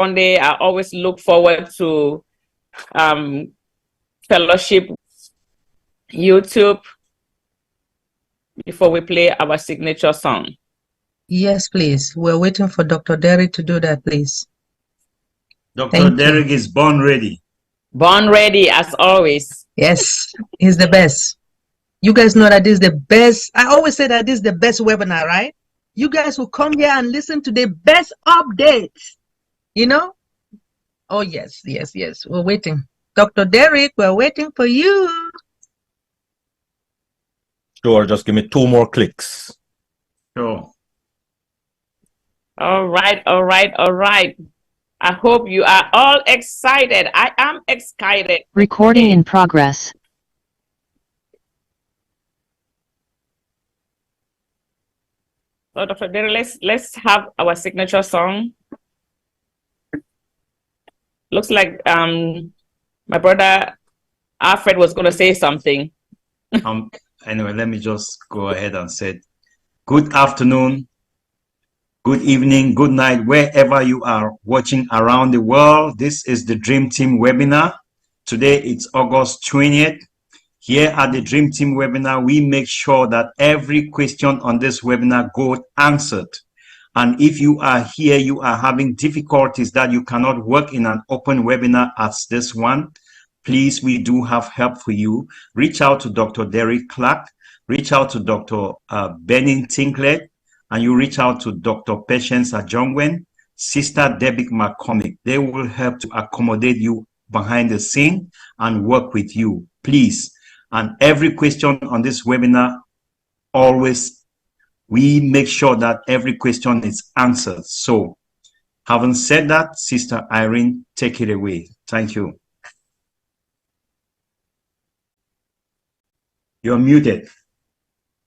Sunday. I always look forward to fellowship YouTube before we play our signature song. Yes, please. We're waiting for Dr. Derek to do that, please. Dr. Derek is born ready. Born ready, as always. Yes, he's the best. You guys know that this is the best. I always say that this is the best webinar, right? You guys will come here and listen to the best updates, you know? Oh, yes, yes, yes. We're waiting. Dr. Derek, we're waiting for you. Sure, just give me 2 more clicks. Sure. All right, all right, all right. I hope you are all excited. I am excited. Recording in progress. So, Dr. Derek, let's have our signature song. Looks like my brother Alfred was going to say something. Anyway, let me just go ahead and say good afternoon, good evening, good night, wherever you are watching around the world. This is the Dream Team webinar. Today it's August 20th. Here at the Dream Team webinar, we make sure that every question on this webinar goes answered. And if you are here, you are having difficulties that you cannot work in an open webinar as this one, please, we do have help for you. Reach out to Dr. Derek Clark, reach out to Dr. Benin Tinklet, and you reach out to Dr. Patience Ajongwen, Sister Debbie McCormick. They will help to accommodate you behind the scene and work with you, please. And every question on this webinar, always, we make sure that every question is answered. So, having said that, Sister Irene, take it away. Thank you. You're muted.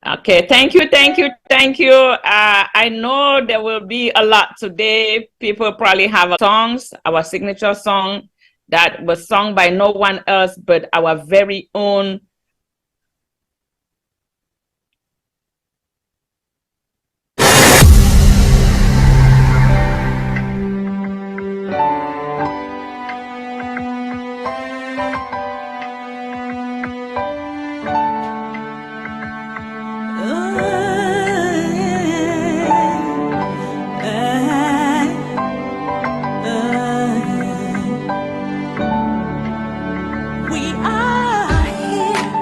Okay, thank you, thank you, thank you. I know there will be a lot today. People probably have songs, our signature song that was sung by no one else but our very own We are here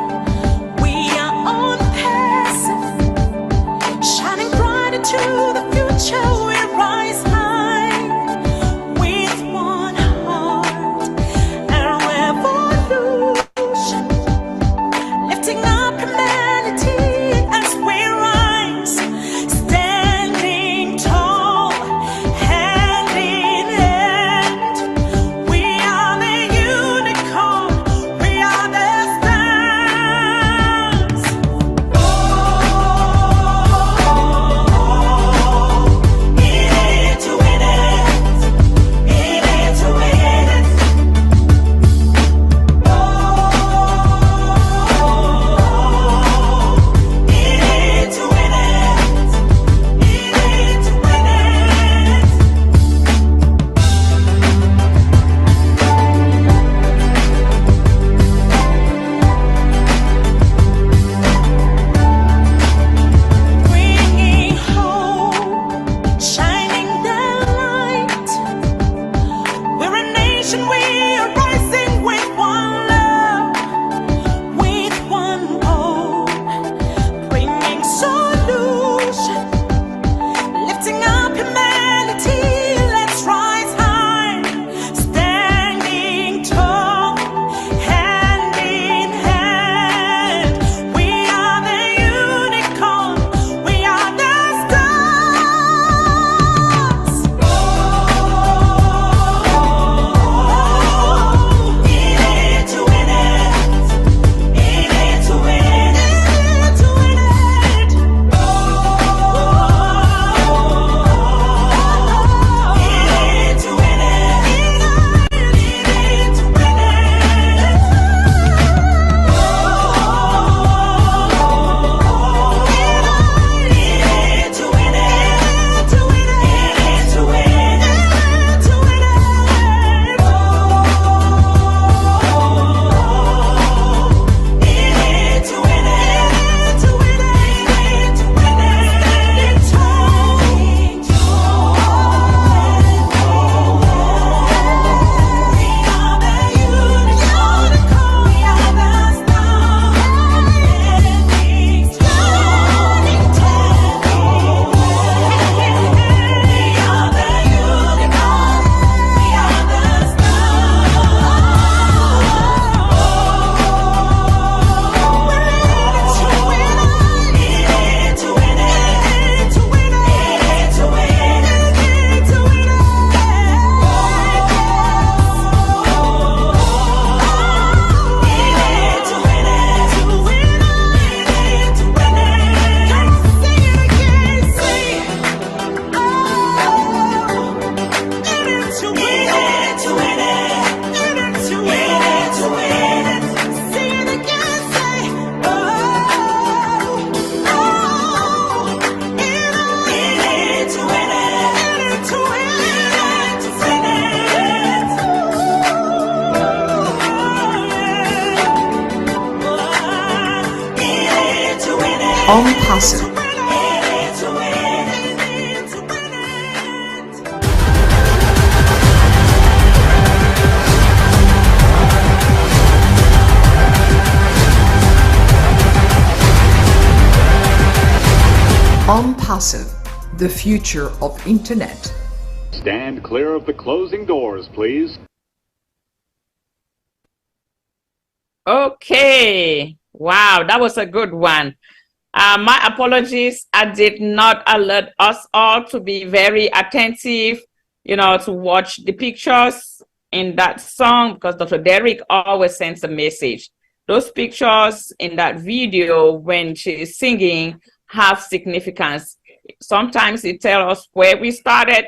ONPASSIVE. ONPASSIVE, the future of Internet. Stand clear of the closing doors, please. Okay. Wow, that was a good one. My apologies. I did not alert us all to be very attentive, to watch the pictures in that song, because Dr. Derek always sends a message. Those pictures in that video when she is singing have significance. Sometimes it tells us where we started,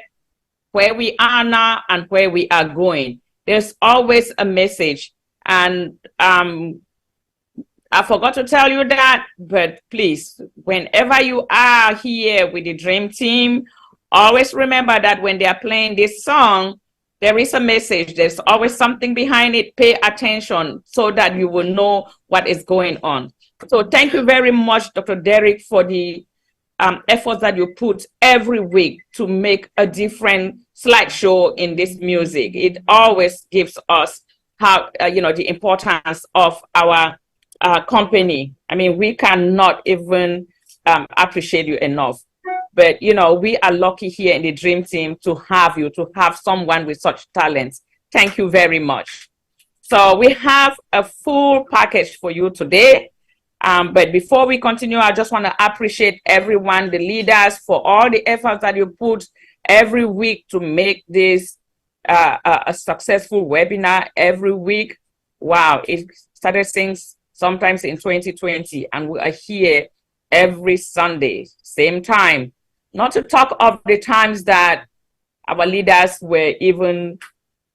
where we are now, and where we are going. There's always a message. And I forgot to tell you that, but please, whenever you are here with the Dream Team, always remember that when they are playing this song, there is a message. There's always something behind it. Pay attention so that you will know what is going on. So thank you very much, Dr. Derek, for the efforts that you put every week to make a different slideshow in this music. It always gives us how, the importance of our company. I mean, we cannot even appreciate you enough. But, we are lucky here in the Dream Team to have you, to have someone with such talent. Thank you very much. So we have a full package for you today. But before we continue, I just want to appreciate everyone, the leaders, for all the efforts that you put every week to make this a successful webinar every week. Wow, it started since sometimes in 2020, and we are here every Sunday, same time. Not to talk of the times that our leaders were even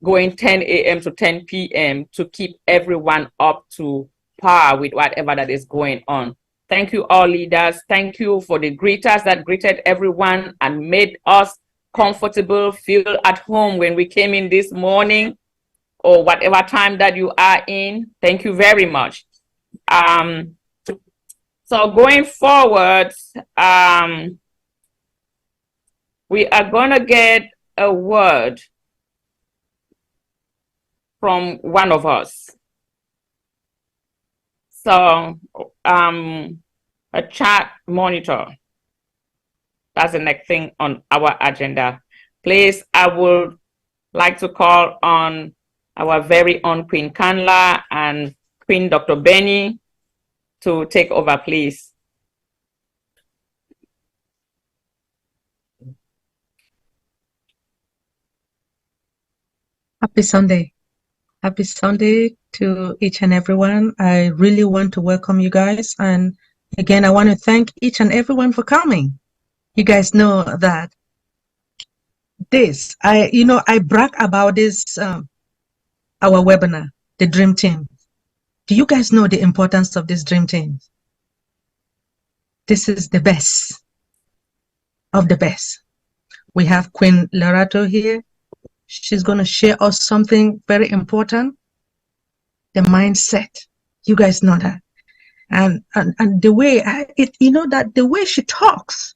going 10 a.m. to 10 p.m. to keep everyone up to par with whatever that is going on. Thank you, all leaders. Thank you for the greeters that greeted everyone and made us comfortable, feel at home when we came in this morning or whatever time that you are in. Thank you very much. So going forward, we are going to get a word from one of us. So a chat monitor. That's the next thing on our agenda. Please, I would like to call on our very own Queen Kanla and Queen Dr. Benny to take over, please. Happy Sunday. Happy Sunday to each and everyone. I really want to welcome you guys. And again, I want to thank each and everyone for coming. You guys know that I brag about this, our webinar, the Dream Team. Do you guys know the importance of this Dream Team? This is the best of the best. We have Queen Lerato here. She's going to share us something very important, the mindset. You guys know that. And the way, that the way she talks,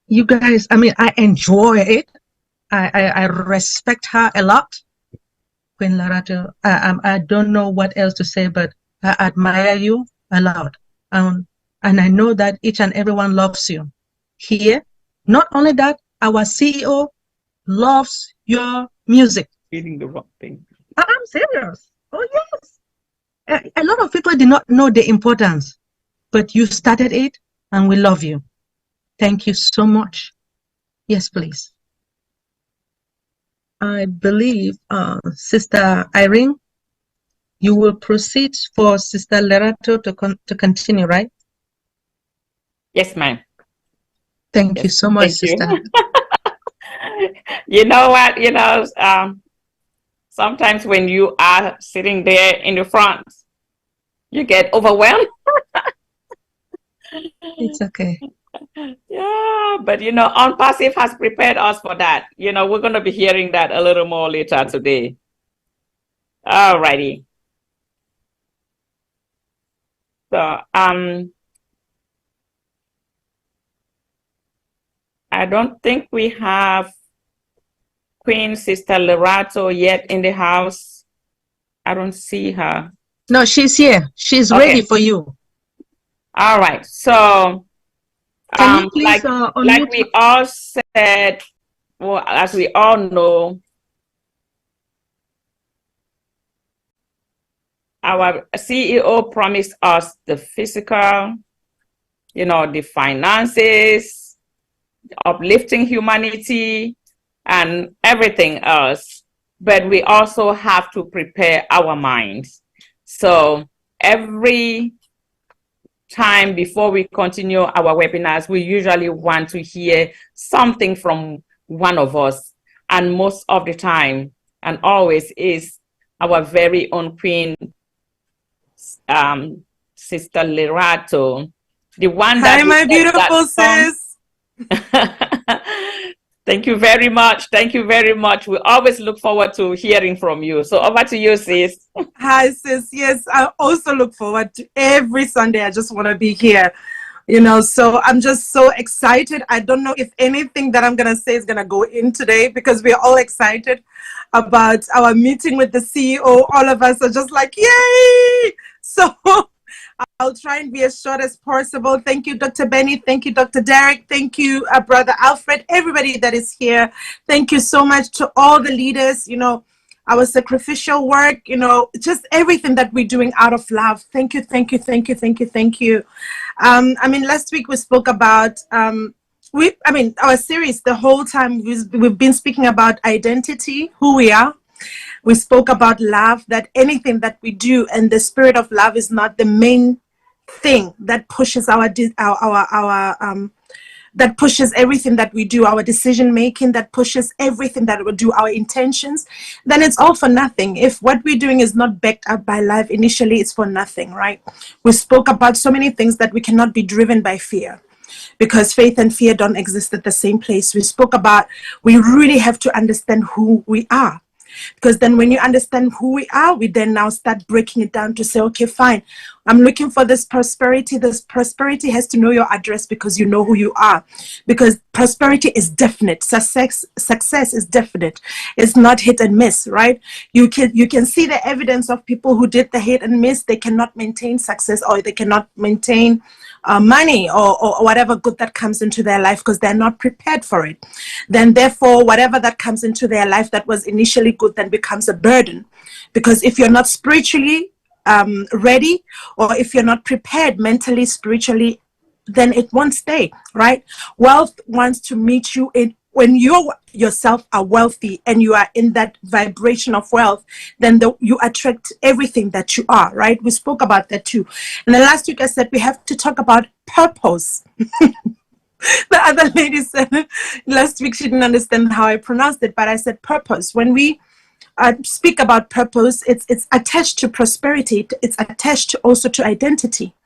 you guys, I mean, I enjoy it. I respect her a lot. Queen Lerato, I don't know what else to say, but I admire you a lot. And I know that each and everyone loves you here. Not only that, our CEO loves your music. Reading the wrong thing. I'm serious. Oh, yes. A lot of people did not know the importance, but you started it and we love you. Thank you so much. Yes, please. I believe, Sister Irene, you will proceed for Sister Lerato to continue, right? Yes, ma'am. Thank you so much, Sister. You know what, sometimes when you are sitting there in the front, you get overwhelmed. It's okay. Yeah, but you know, ONPASSIVE has prepared us for that. You know, we're going to be hearing that a little more later today. All righty. So, I don't think we have Queen Sister Lerato yet in the house. I don't see her. No, she's here. She's Okay. ready for you. All right. So, Can you please like unmute we all said, well, as we all know, our CEO promised us the physical, you know, the finances, uplifting humanity, and everything else. But we also have to prepare our minds. So every time before we continue our webinars, we usually want to hear something from one of us. And most of the time, and always, is our very own Queen, Sister Lerato, the one that... Hi, my beautiful sis. Thank you very much. Thank you very much. We always look forward to hearing from you. So over to you, sis. Hi, sis. Yes, I also look forward to every Sunday. I just want to be here, you know, so I'm just so excited. I don't know if anything that I'm going to say is going to go in today because we're all excited about our meeting with the CEO. All of us are just like, yay! So I'll try and be as short as possible. Thank you, Dr. Benny. Thank you, Dr. Derek. Thank you, Brother Alfred, everybody that is here. Thank you so much to all the leaders, you know, our sacrificial work, you know, just everything that we're doing out of love. Thank you, thank you, thank you, thank you, thank you. I mean, last week we spoke about, our series, the whole time we've been speaking about identity, who we are. We spoke about love, that anything that we do and the spirit of love is not the main thing that pushes that pushes everything that we do, our decision making, that pushes everything that we do, our intentions, then it's all for nothing. If what we're doing is not backed up by love initially, it's for nothing, right? We spoke about so many things that we cannot be driven by fear, because faith and fear don't exist at the same place. We spoke about we really have to understand who we are. Because then when you understand who we are, we then now start breaking it down to say, okay, fine, I'm looking for this prosperity. This prosperity has to know your address because you know who you are. Because prosperity is definite. Success is definite. It's not hit and miss, right? You can see the evidence of people who did the hit and miss. They cannot maintain success, or they cannot maintain money or whatever good that comes into their life because they're not prepared for it. Then therefore, whatever that comes into their life that was initially good then becomes a burden. Because if you're not spiritually ready, or if you're not prepared mentally, spiritually, then it won't stay, right? Wealth wants to meet you in when you yourself are wealthy and you are in that vibration of wealth, then you attract everything that you are, right? We spoke about that too. And then last week I said we have to talk about purpose. The other lady said last week she didn't understand how I pronounced it, but I said purpose. When we speak about purpose, it's attached to prosperity. It's attached also to identity,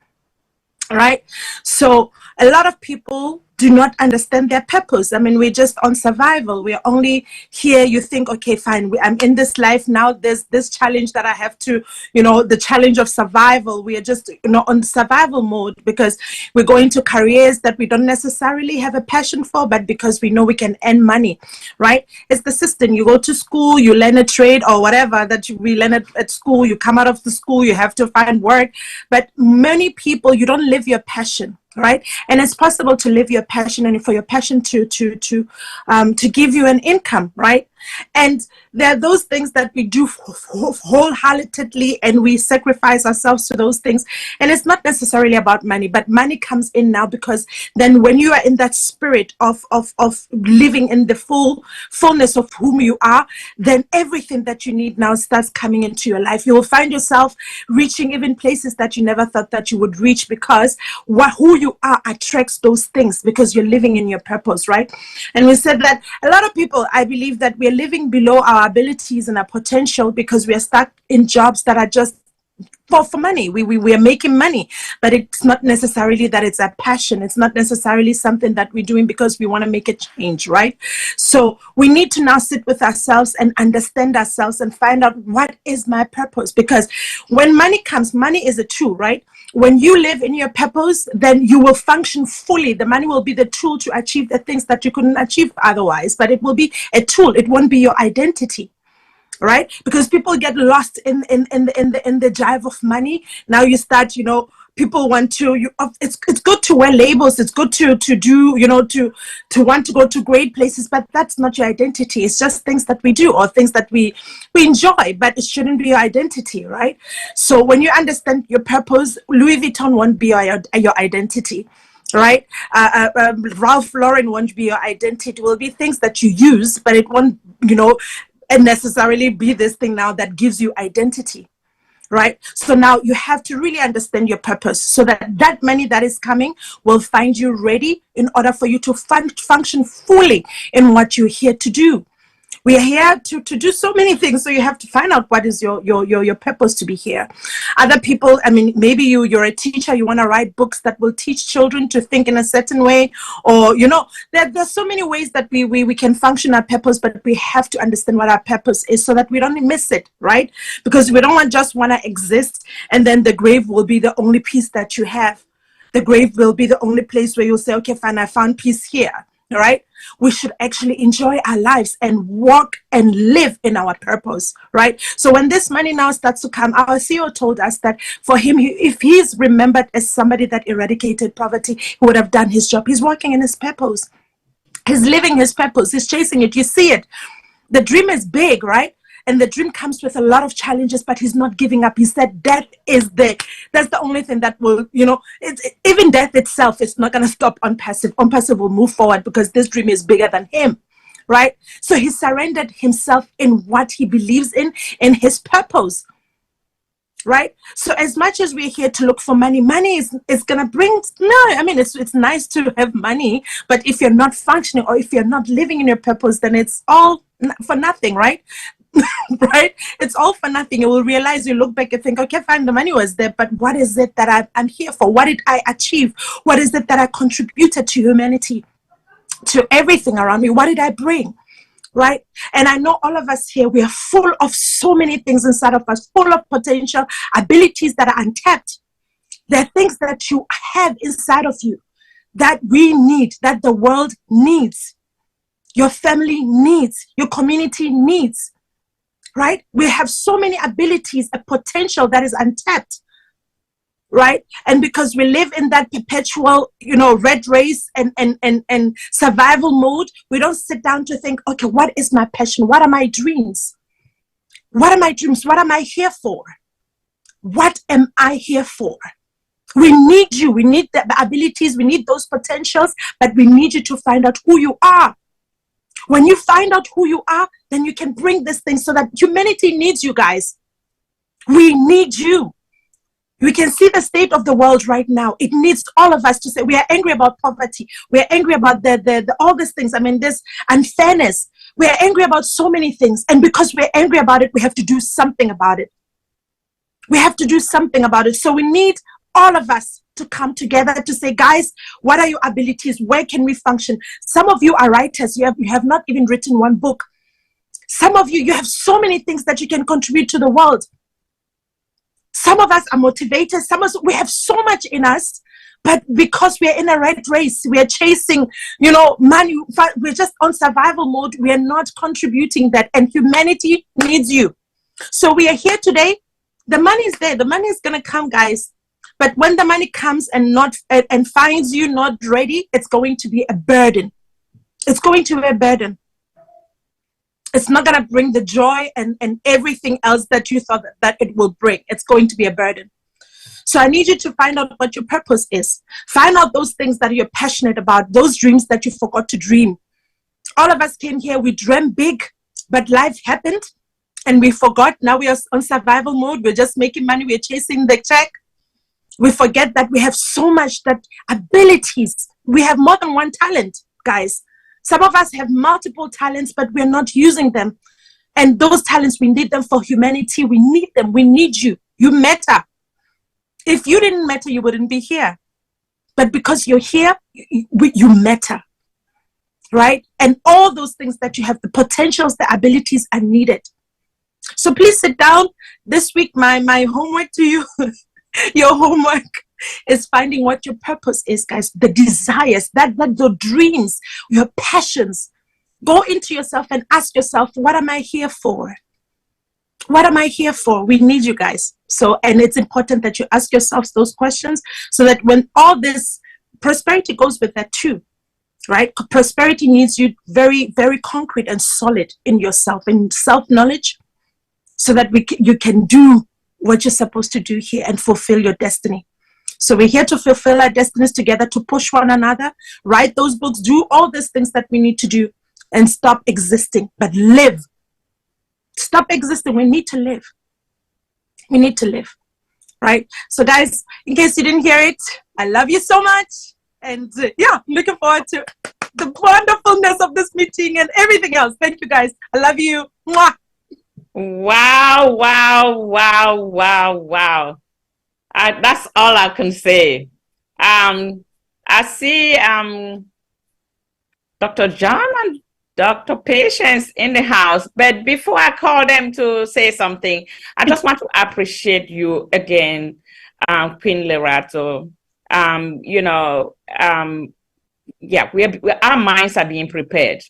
right? So a lot of people do not understand their purpose. I mean, we're just on survival. We're only here. You think, okay, fine, I'm in this life now. There's this challenge that I have to, the challenge of survival. We are just, on survival mode because we're going to careers that we don't necessarily have a passion for, but because we know we can earn money, right? It's the system. You go to school, you learn a trade or whatever that we learn at school. You come out of the school, you have to find work. But many people, you don't live your passion. Right, and it's possible to live your passion and for your passion to give you an income, right? And there are those things that we do wholeheartedly, and we sacrifice ourselves to those things. And it's not necessarily about money, but money comes in now because then when you are in that spirit of living in the fullness of whom you are, then everything that you need now starts coming into your life. You will find yourself reaching even places that you never thought that you would reach, because who you are attracts those things because you're living in your purpose, right? And we said that a lot of people, I believe that we're are living below our abilities and our potential because we are stuck in jobs that are just for money. We are making money, but it's not necessarily that it's a passion. It's not necessarily something that we're doing because we want to make a change, right? So we need to now sit with ourselves and understand ourselves and find out what is my purpose. Because when money comes, money is a tool, right? When you live in your purpose, then you will function fully. The money will be the tool to achieve the things that you couldn't achieve otherwise, but it will be a tool. It won't be your identity. Right? Because people get lost in the jive of money. Now you start, people want to, it's good to wear labels. It's good to do, to want to go to great places, but that's not your identity. It's just things that we do or things that we enjoy, but it shouldn't be your identity, right? So when you understand your purpose, Louis Vuitton won't be your identity. Right? Ralph Lauren won't be your identity. It will be things that you use, but it won't, and necessarily be this thing now that gives you identity, right? So now you have to really understand your purpose so that money that is coming will find you ready in order for you to function fully in what you're here to do. We are here to do so many things, so you have to find out what is your purpose to be here. Other people, maybe you're a teacher, you want to write books that will teach children to think in a certain way, or there's so many ways that we can function our purpose, but we have to understand what our purpose is so that we don't miss it, right? Because we don't just want to exist and then the grave will be the only peace that you have. The grave will be the only place where you'll say, okay, fine, I found peace here. All right, we should actually enjoy our lives and walk and live in our purpose, right? So when this money now starts to come, our CEO told us that for him, if he's remembered as somebody that eradicated poverty, he would have done his job. He's walking in his purpose. He's living his purpose. He's chasing it. You see it. The dream is big, right? And the dream comes with a lot of challenges, but he's not giving up. He said that's the only thing that will, even death itself is not going to stop ONPASSIVE. ONPASSIVE will move forward because this dream is bigger than him, right? So he surrendered himself in what he believes in his purpose, right? So as much as we're here to look for money is going to bring, it's nice to have money, but if you're not functioning or if you're not living in your purpose, then it's all for nothing, right? Right? It's all for nothing. You will realize, you look back and think, okay, fine, the money was there, but what is it that I'm here for? What did I achieve? What is it that I contributed to humanity, to everything around me? What did I bring? Right? And I know all of us here, we are full of so many things inside of us, full of potential, abilities that are untapped. There are things that you have inside of you that we need, that the world needs, your family needs, your community needs. Right? We have so many abilities, a potential that is untapped, right? And because we live in that perpetual, red race and survival mode, we don't sit down to think, okay, what is my passion? What are my dreams? What are my dreams? What am I here for? What am I here for? We need you. We need the abilities. We need those potentials, but we need you to find out who you are. When you find out who you are, then you can bring this thing so that humanity needs you guys. We need you. We can see the state of the world right now. It needs all of us to say, we are angry about poverty. We are angry about all these things. This unfairness. We are angry about so many things. And because we're angry about it, we have to do something about it. We have to do something about it. So we need all of us to come together to say, guys, what are your abilities? Where can we function? Some of you are writers. You have not even written one book. Some of you have so many things that you can contribute to the world. Some of us are motivators. Some of us, we have so much in us, but because we're in a red race, we are chasing, money. We're just on survival mode. We are not contributing that, and humanity needs you. So we are here today. The money is there. The money is going to come, guys. But when the money comes and finds you not ready, it's going to be a burden. It's going to be a burden. It's not going to bring the joy and everything else that you thought that it will bring. It's going to be a burden. So I need you to find out what your purpose is. Find out those things that you're passionate about, those dreams that you forgot to dream. All of us came here, we dreamt big, but life happened and we forgot. Now we are on survival mode. We're just making money. We're chasing the check. We forget that we have so much abilities. We have more than one talent, guys. Some of us have multiple talents, but we're not using them. And those talents, we need them for humanity. We need them. We need you. You matter. If you didn't matter, you wouldn't be here. But because you're here, you matter. Right? And all those things that you have, the potentials, the abilities are needed. So please sit down. This week, my homework to you, your homework is finding what your purpose is, guys. The desires, that your dreams, your passions. Go into yourself and ask yourself, what am I here for? What am I here for? We need you guys. So, and it's important that you ask yourselves those questions so that when all this prosperity goes with that too, right? Prosperity needs you very, very concrete and solid in yourself, in self-knowledge, so that you can do what you're supposed to do here and fulfill your destiny. So we're here to fulfill our destinies together, to push one another, write those books, do all these things that we need to do, and stop existing, but live. Stop existing. We need to live. We need to live, right? So guys, in case you didn't hear it, I love you so much. And yeah, looking forward to the wonderfulness of this meeting and everything else. Thank you, guys. I love you. Mwah. Wow, wow, wow, wow, wow. That's all I can say. I see Dr. John and Dr. Patience in the house, but before I call them to say something, I just want to appreciate you again, Queen Lerato. Yeah, our minds are being prepared.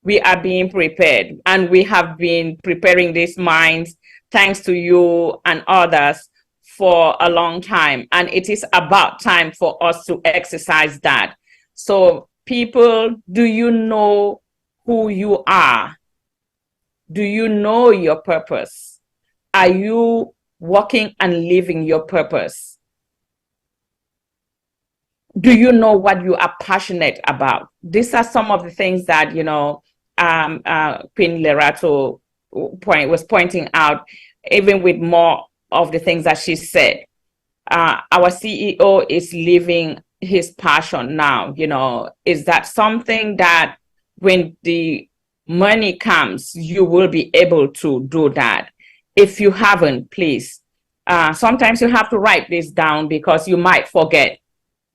We are being prepared, and we have been preparing these minds thanks to you and others for a long time, and it is about time for us to exercise that. So people, do you know who you are? Do you know your purpose? Are you walking and living your purpose? Do you know what you are passionate about? These are some of the things that, Queen Lerato was pointing out, even with more of the things that she said. Our CEO is living his passion now. Is that something that when the money comes, you will be able to do that? If you haven't, please, sometimes you have to write this down because you might forget.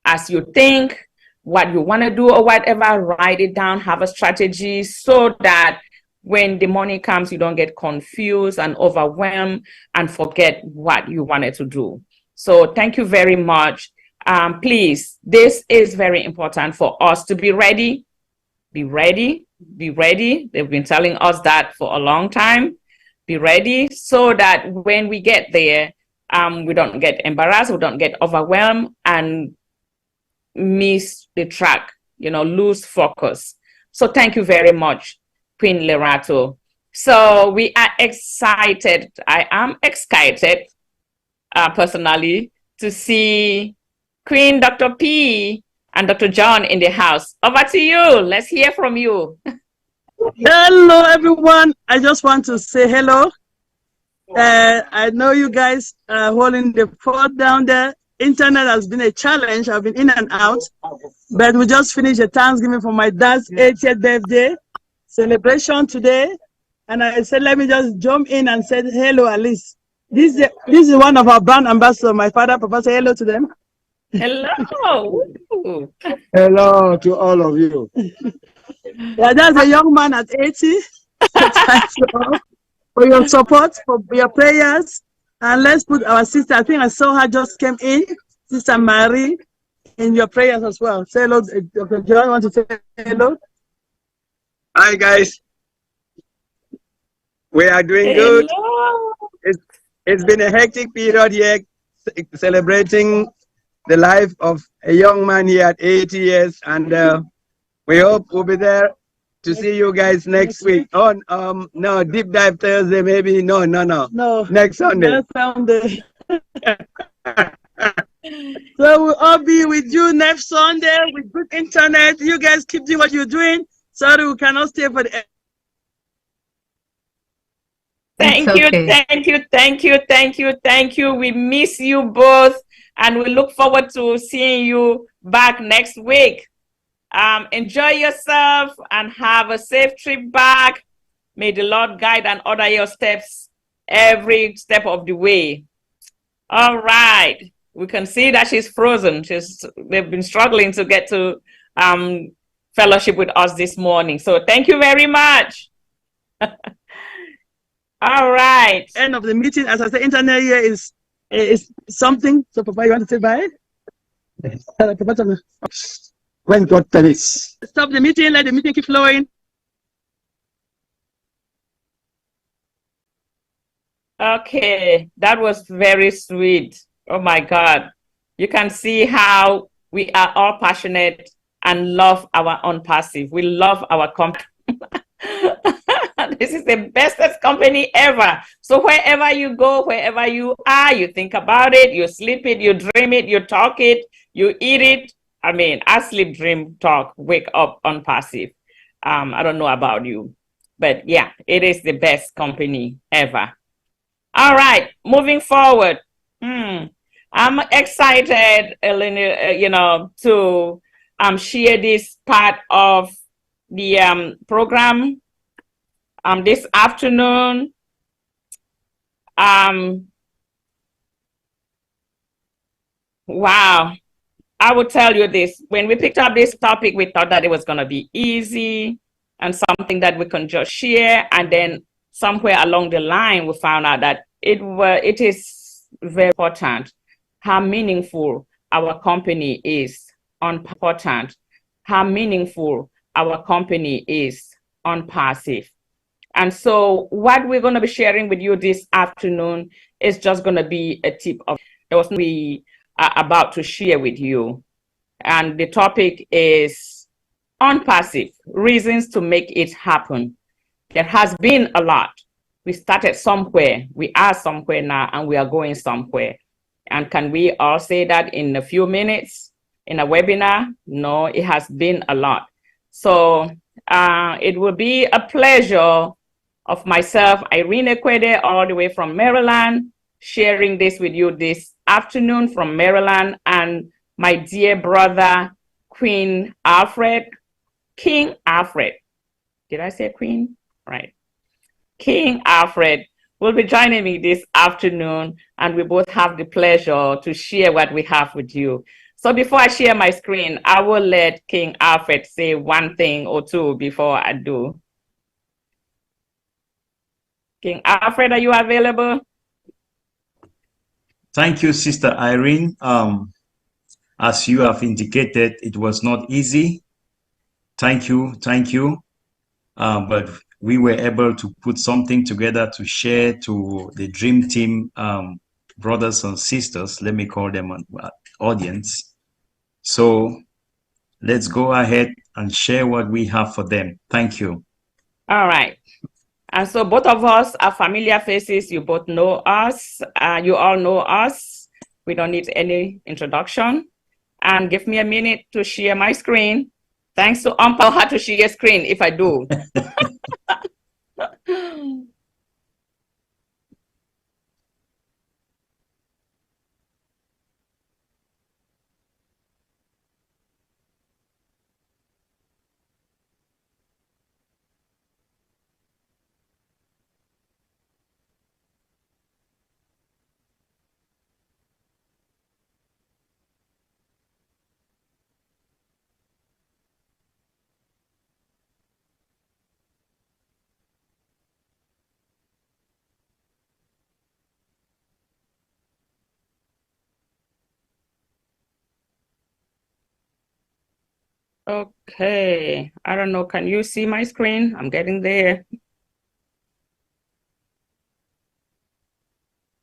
As you think what you want to do or whatever, write it down, have a strategy so that when the money comes, you don't get confused and overwhelmed and forget what you wanted to do. So thank you very much. Please, this is very important for us to be ready. Be ready, be ready. They've been telling us that for a long time. Be ready so that when we get there, we don't get embarrassed, we don't get overwhelmed and miss the track, lose focus. So thank you very much, Queen Lerato. So we are excited. I am excited personally to see Queen Dr. P and Dr. John in the house. Over to you. Let's hear from you. Hello, everyone. I just want to say hello. I know you guys are holding the fort down there. Internet has been a challenge. I've been in and out, but we just finished a Thanksgiving for my dad's 80th birthday celebration today. And I said, let me just jump in and say hello, at least. This is one of our brand ambassadors, my father. Papa, say hello to them. Hello. Hello to all of you. Yeah, that's a young man at 80. Thanks for your support, for your prayers. And let's put our sister, I think I saw her just came in, Sister Marie, in your prayers as well. Say hello, Dr. John, want to say hello? Hi, guys. We are doing good. It's been a hectic period here, celebrating the life of a young man here at 80 years. And we hope we'll be there to see you guys next week. No, deep dive Thursday, maybe. No. Next Sunday. Next Sunday. So we'll all be with you next Sunday with good internet. You guys keep doing what you're doing. Sorry, we cannot stay for the. Thank you. We miss you both, and we look forward to seeing you back next week. Enjoy yourself and have a safe trip back. May the Lord guide and order your steps every step of the way. All right. We can see that she's frozen. They've been struggling to get to fellowship with us this morning. So thank you very much. All right. End of the meeting. As I say, internet here is something. So, Papa, you want to say bye? When God permits. Stop the meeting. Let the meeting keep flowing. Okay, that was very sweet. Oh my God. You can see how we are all passionate and love our ONPASSIVE. We love our company. This is the bestest company ever. So wherever you go, wherever you are, you think about it, you sleep it, you dream it, you talk it, you eat it. I mean, I sleep, dream, talk, wake up ONPASSIVE. I don't know about you, but yeah, it is the best company ever. All right, moving forward. I'm excited, to share this part of the program this afternoon. Wow. I will tell you this. When we picked up this topic, we thought that it was going to be easy and something that we can just share. And then somewhere along the line, we found out that it is very important how meaningful our company is important, how meaningful our company is ONPASSIVE. And so what we're going to be sharing with you this afternoon is just going to be a tip of what we are about to share with you. And the topic is ONPASSIVE, reasons to make it happen. There has been a lot. We started somewhere, we are somewhere now, and we are going somewhere. And can we all say that in a few minutes in a webinar? No, it has been a lot. So it will be a pleasure of myself, Irene Ekwede, all the way from Maryland, sharing this with you this afternoon from Maryland, and my dear brother, King Alfred. Did I say Queen? Right. King Alfred will be joining me this afternoon, and we both have the pleasure to share what we have with you. So before I share my screen, I will let King Alfred say one thing or two before I do. King Alfred, are you available? Thank you, Sister Irene. As you have indicated, it was not easy. Thank you. But we were able to put something together to share to the Dream Team brothers and sisters. Let me call them an audience. So let's go ahead and share what we have for them. Thank you. All right. And so both of us are familiar faces. You both know us. You all know us. We don't need any introduction. And give me a minute to share my screen. Thanks to I'll have to share screen if I do. Okay, I don't know. Can you see my screen? I'm getting there.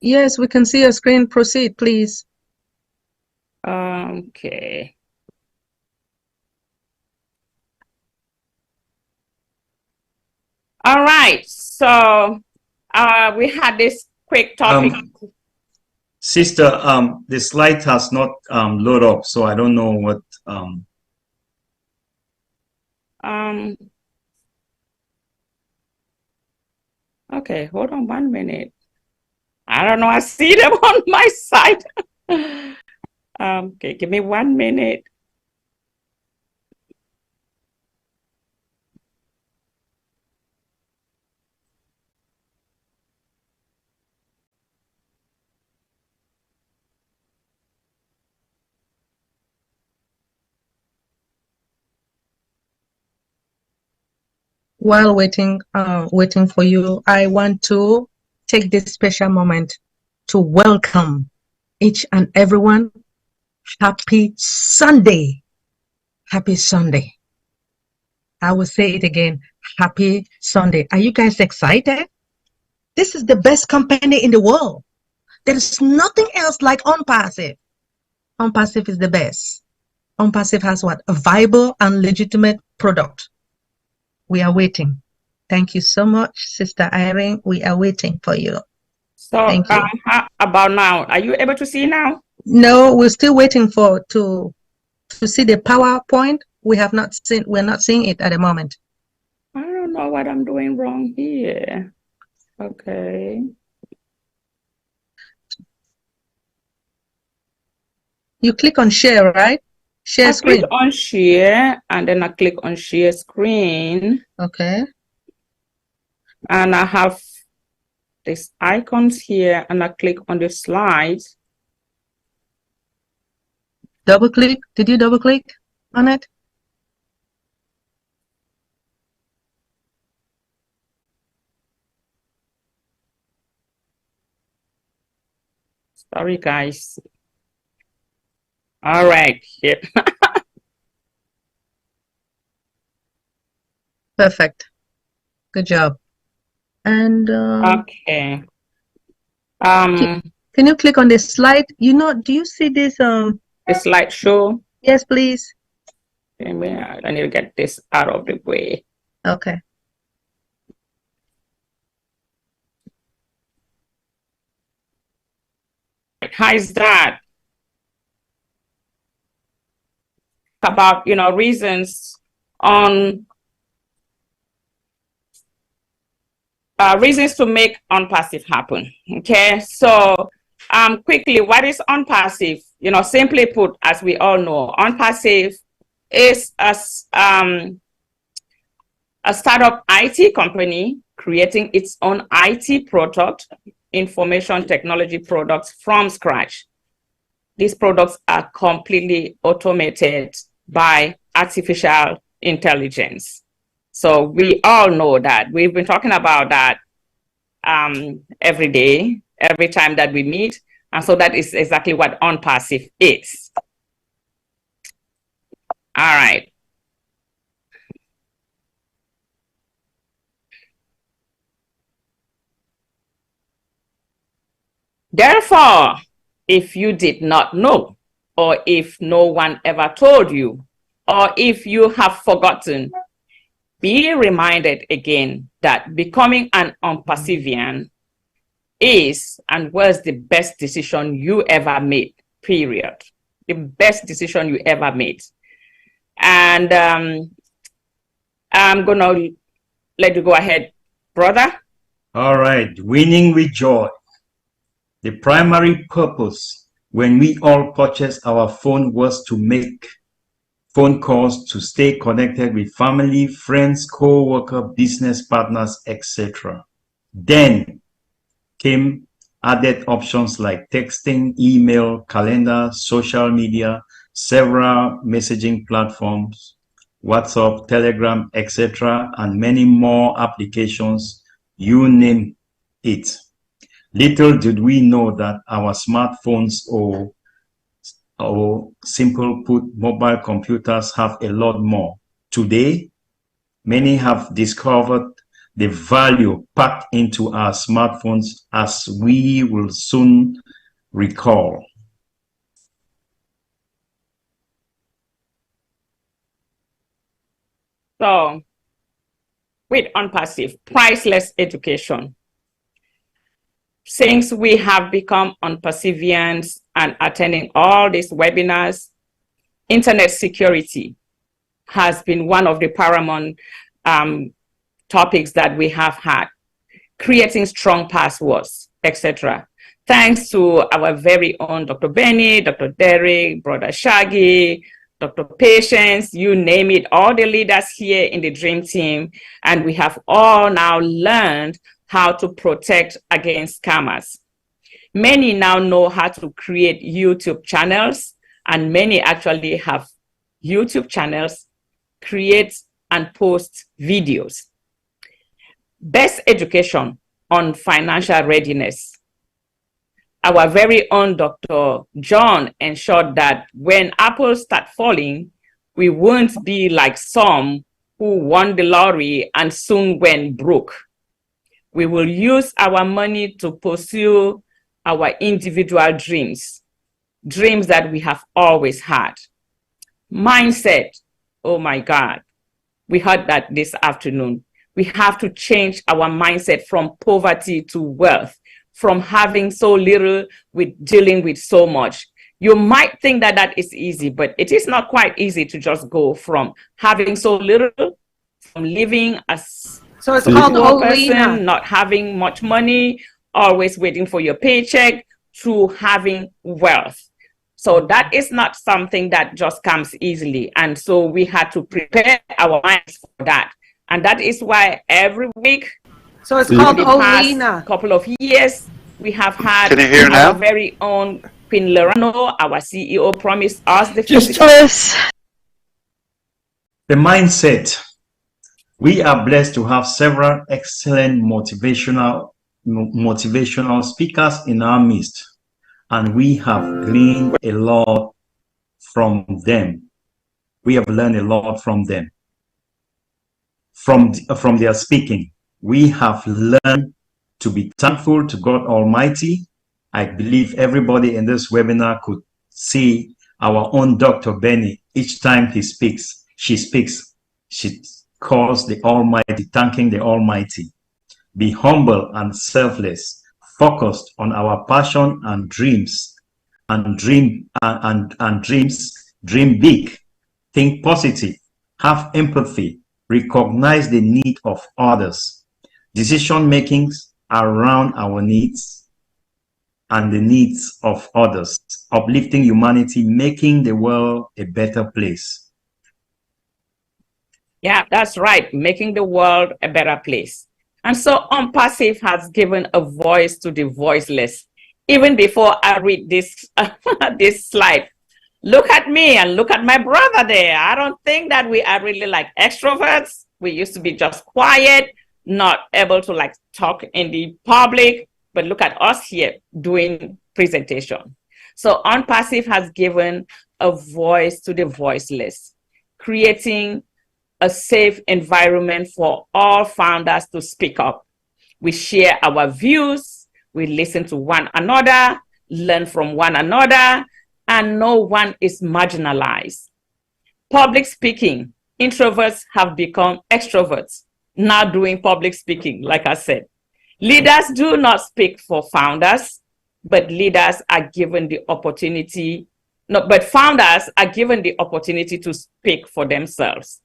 Yes, we can see your screen. Proceed, please. Okay. All right. So we had this quick topic. Sister, the slide has not loaded up, so I don't know what. Okay, hold on 1 minute. I don't know. I see them on my side. Okay, give me 1 minute. while waiting for you, I want to take this special moment to welcome each and everyone. Happy Sunday. Happy Sunday. I will say it again. Happy Sunday. Are you guys excited? This is the best company in the world. There is nothing else like ONPASSIVE. ONPASSIVE is the best. ONPASSIVE has what? A viable and legitimate product. We are waiting. Thank you so much, Sister Irene. We are waiting for you. So how about now? Are you able to see now? No, we're still waiting to see the PowerPoint. We're not seeing it at the moment. I don't know what I'm doing wrong here. Okay. You click on share, right? Share screen. I click on share and then I click on share screen. Okay. And I have these icons here and I click on the slides. Double click. Did you double click on it? Sorry, guys. All right. Yep. Perfect. Good job. And okay. Can you click on the slide? Do you see this the slideshow? Yes, please. I need to get this out of the way. Okay. How is that? About reasons to make ONPASSIVE happen. Okay, so quickly, what is ONPASSIVE? Simply put, as we all know, ONPASSIVE is a startup IT company creating its own IT product, information technology products from scratch. These products are completely automated by artificial intelligence. So we all know that. We've been talking about that every day, every time that we meet. And so that is exactly what ONPASSIVE is. All right. Therefore, if you did not know, or if no one ever told you, or if you have forgotten, be reminded again that becoming an ONPASSIVian is and was the best decision you ever made, period. The best decision you ever made. And I'm going to let you go ahead, brother. All right, winning with joy. The primary purpose when we all purchased our phone was to make phone calls to stay connected with family, friends, co-worker, business partners, etc. Then came added options like texting, email, calendar, social media, several messaging platforms, WhatsApp, Telegram, etc., and many more applications, you name it. Little did we know that our smartphones or simple put mobile computers have a lot more. Today, many have discovered the value packed into our smartphones, as we will soon recall. So, with ONPASSIVE, priceless education. Since we have become ONPASSIVians and attending all these webinars, internet security has been one of the paramount topics that we have had. Creating strong passwords, etc. Thanks to our very own Dr. Benny, Dr. Derek, Brother Shaggy, Dr. Patience, you name it, all the leaders here in the Dream Team. And we have all now learned how to protect against scammers. Many now know how to create YouTube channels, and many actually have YouTube channels, create and post videos. Best education on financial readiness. Our very own Dr. John ensured that when apples start falling, we won't be like some who won the lottery and soon went broke. We will use our money to pursue our individual dreams, dreams that we have always had. Mindset. Oh my God. We heard that this afternoon. We have to change our mindset from poverty to wealth, from having so little with dealing with so much. You might think that that is easy, but it is not quite easy to just go from having so little, from living as So it's a called poor Olena. person, not having much money, always waiting for your paycheck, to having wealth. So that is not something that just comes easily. And so we had to prepare our minds for that. And that is why every week, So it's in called the past Olena. couple of years, we have had Can you hear our now? very own Queen Lerato, our CEO, promised us the The mindset. We are blessed to have several excellent motivational speakers in our midst, and we have gleaned a lot from them. We have learned a lot from them. From their speaking, we have learned to be thankful to God Almighty. I believe everybody in this webinar could see our own Dr. Benny. Each time she speaks, she calls the Almighty, thanking the Almighty. Be humble and selfless, focused on our passion and dreams, and dream big, think positive, have empathy, recognize the need of others, decision makings around our needs and the needs of others, uplifting humanity, making the world a better place. Yeah, that's right. Making the world a better place. And so ONPASSIVE has given a voice to the voiceless. Even before I read this, this slide, look at me and look at my brother there. I don't think that we are really like extroverts. We used to be just quiet, not able to like talk in the public, but look at us here doing presentation. So ONPASSIVE has given a voice to the voiceless, creating a safe environment for all founders to speak up. We share our views, we listen to one another, learn from one another, and no one is marginalized. Public speaking, introverts have become extroverts, now doing public speaking, like I said. Leaders do not speak for founders, but leaders are given the opportunity, but founders are given the opportunity to speak for themselves.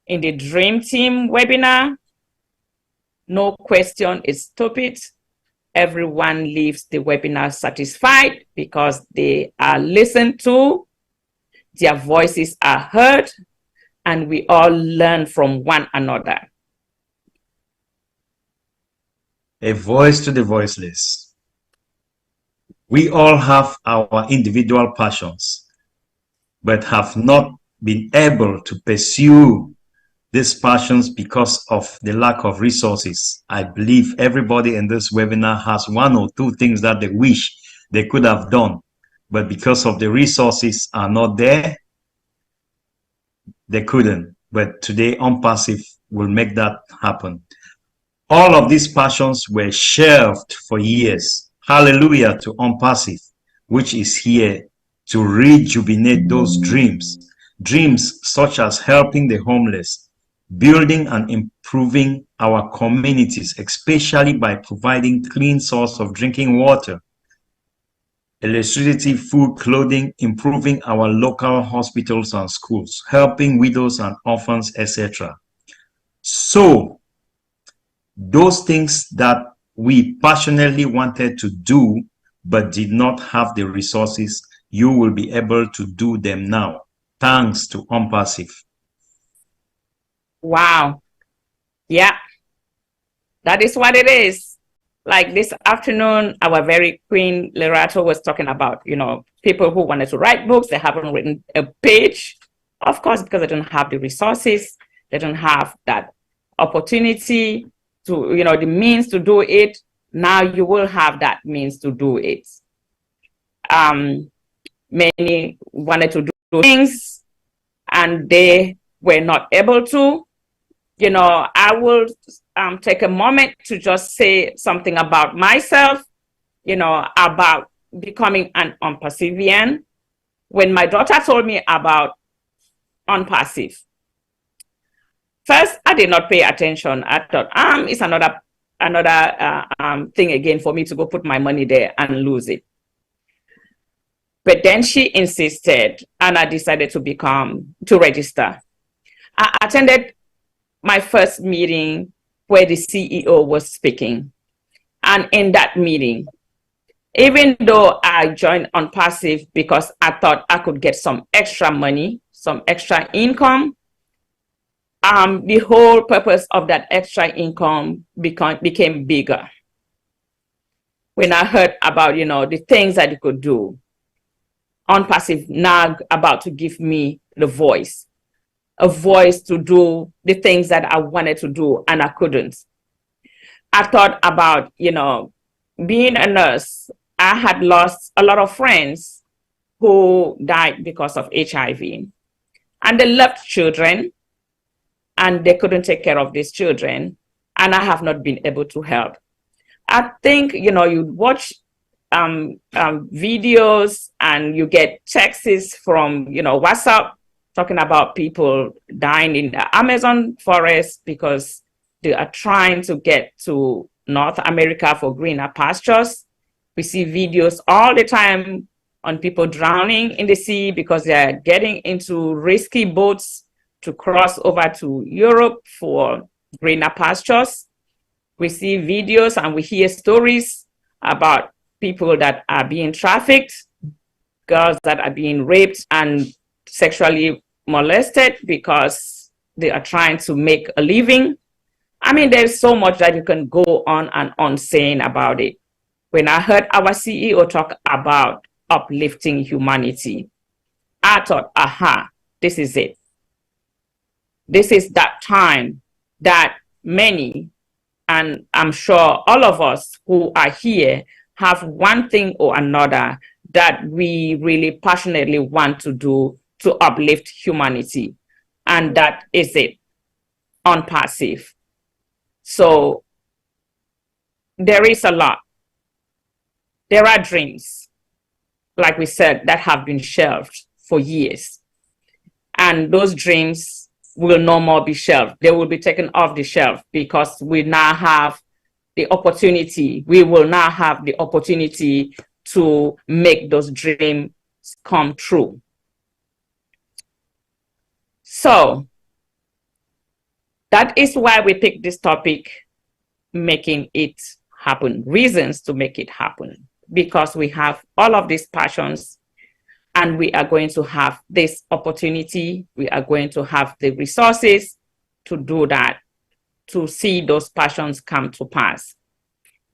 In the Dream Team webinar, no question is stupid. Everyone leaves the webinar satisfied because they are listened to, their voices are heard, and we all learn from one another. A voice to the voiceless. We all have our individual passions, but have not been able to pursue these passions because of the lack of resources. I believe everybody in this webinar has one or two things that they wish they could have done, but because of the resources are not there, they couldn't. But today, ONPASSIVE will make that happen. All of these passions were shelved for years. Hallelujah to ONPASSIVE, which is here to rejuvenate those dreams. Dreams such as helping the homeless, building and improving our communities, especially by providing clean source of drinking water, electricity, food, clothing, improving our local hospitals and schools, helping widows and orphans, etc. So those things that we passionately wanted to do but did not have the resources, you will be able to do them now, thanks to ONPASSIVE. Wow. Yeah, that is what it is. Like this afternoon, our very Queen Lerato was talking about, you know, people who wanted to write books, they haven't written a page, of course, because they don't have the resources, they don't have that opportunity to, you know, the means to do it, now you will have that means to do it. Many wanted to do things and they were not able to. You know, I will take a moment to just say something about myself, you know, about becoming an ONPASSIVian. When my daughter told me about ONPASSIVE, first, I did not pay attention. I thought, it's another thing again for me to go put my money there and lose it. But then she insisted, and I decided to register. I attended my first meeting where the CEO was speaking. And in that meeting, even though I joined ONPASSIVE because I thought I could get some extra money, some extra income, the whole purpose of that extra income became bigger. When I heard about, you know, the things that you could do, ONPASSIVE now about to give me the voice, a voice to do the things that I wanted to do and I couldn't. I thought about, you know, being a nurse. I had lost a lot of friends who died because of HIV, and they left children and they couldn't take care of these children, and I have not been able to help. I think, you know, you watch videos and you get texts from, you know, WhatsApp talking about people dying in the Amazon forest because they are trying to get to North America for greener pastures. We see videos all the time on people drowning in the sea because they're getting into risky boats to cross over to Europe for greener pastures. We see videos and we hear stories about people that are being trafficked, girls that are being raped and sexually molested because they are trying to make a living. I mean, there's so much that you can go on and on saying about it. When I heard our CEO talk about uplifting humanity, I thought, aha, this is it. This is that time that many, and I'm sure all of us who are here, have one thing or another that we really passionately want to do to uplift humanity. And that is it, ONPASSIVE. So there is a lot. There are dreams, like we said, that have been shelved for years. And those dreams will no more be shelved. They will be taken off the shelf because we now have the opportunity. We will now have the opportunity to make those dreams come true. So that is why we picked this topic, making it happen, reasons to make it happen, because we have all of these passions and we are going to have this opportunity. We are going to have the resources to do that, to see those passions come to pass.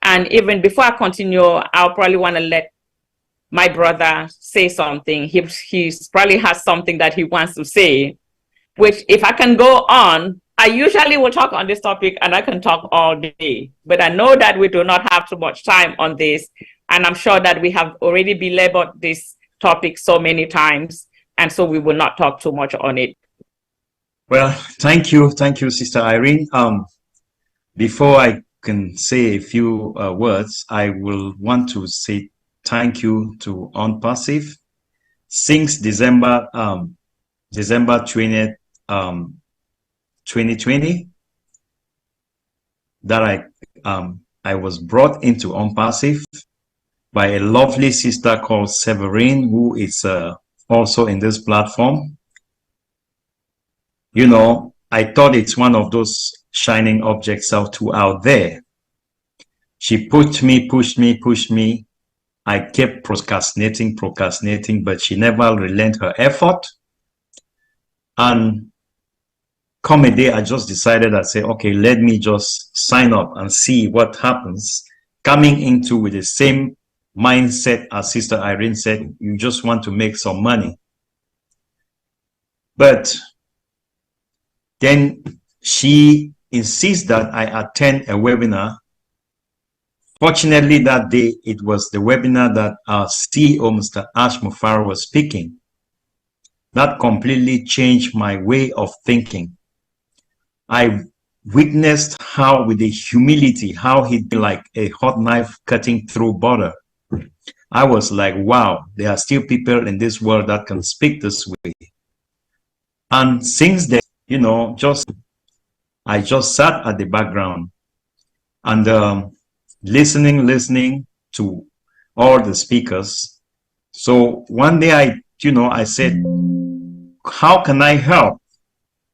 And even before I continue, I'll probably want to let my brother say something. He probably has something that he wants to say, which if I can go on, I usually will talk on this topic and I can talk all day, but I know that we do not have too much time on this. And I'm sure that we have already belabored this topic so many times. And so we will not talk too much on it. Well, thank you. Thank you, Sister Irene. Before I can say a few words, I will want to say thank you to ONPASSIVE. Since December 20th, 2020, that I was brought into ONPASSIVE by a lovely sister called Severine, who is also in this platform. You know, I thought it's one of those shining objects out there. She pushed me. I kept procrastinating, but she never relented her effort. And come a day, I just decided, I say, okay, let me just sign up and see what happens. Coming into with the same mindset as Sister Irene said, you just want to make some money. But then she insist that I attend a webinar. Fortunately, that day, it was the webinar that our CEO, Mr. Ash Mufara, was speaking. That completely changed my way of thinking. I witnessed how, with the humility, how he'd be like a hot knife cutting through butter. I was like, wow, there are still people in this world that can speak this way. And since then, you know, I just sat at the background and listening to all the speakers. So one day I said, how can I help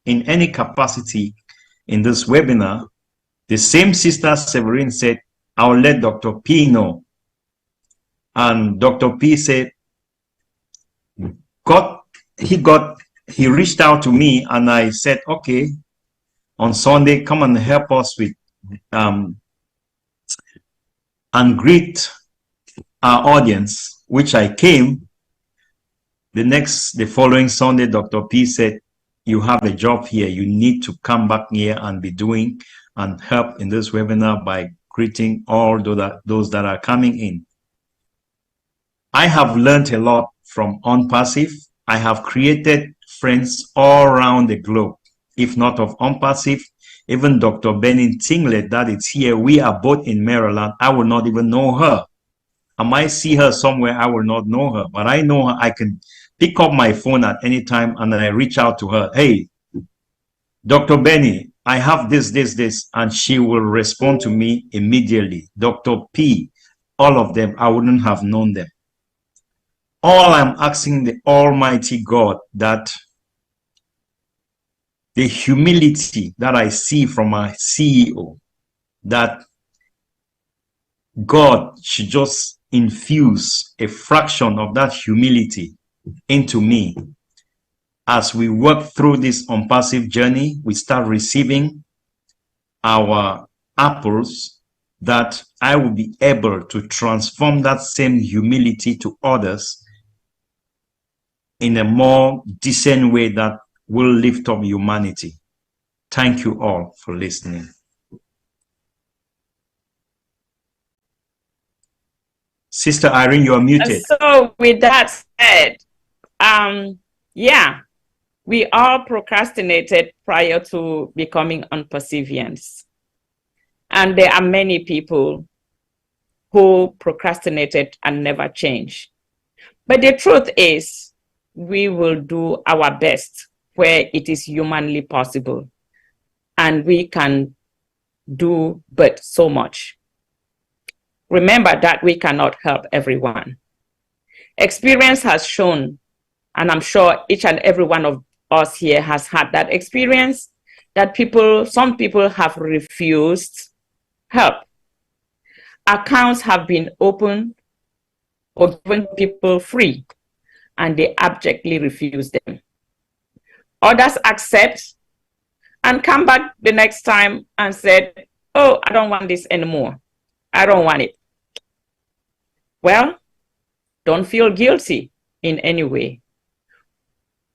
in any capacity in this webinar? The same Sister Severine said, I'll let Dr. P know. And Dr. P said, he reached out to me, and I said, okay, on Sunday, come and help us with and greet our audience, which I came. The following Sunday, Dr. P said, you have a job here. You need to come back here and be doing and help in this webinar by greeting all those that are coming in. I have learned a lot from ONPASSIVE. I have created friends all around the globe. If not of ONPASSIVE, even Dr. Benin Tinglet that is here, we are both in Maryland. I will not even know her. I might see her somewhere, I will not know her, but I know her. I can pick up my phone at any time and then I reach out to her. Hey, Dr. Benny, I have this, and she will respond to me immediately. Dr. P, all of them, I wouldn't have known them. All I'm asking the Almighty God, that the humility that I see from my CEO, that God should just infuse a fraction of that humility into me. As we work through this ONPASSIVE journey, we start receiving our apples, that I will be able to transform that same humility to others in a more decent way that will lift up humanity. Thank you all for listening. Sister Irene, you are muted. So with that said, yeah, we all procrastinated prior to becoming ONPASSIVians. And there are many people who procrastinated and never changed. But the truth is, we will do our best where it is humanly possible. And we can do but so much. Remember that we cannot help everyone. Experience has shown, and I'm sure each and every one of us here has had that experience, that some people have refused help. Accounts have been opened or given people free, and they abjectly refuse them. Others accept and come back the next time and said, oh, I don't want this anymore. I don't want it. Well, don't feel guilty in any way.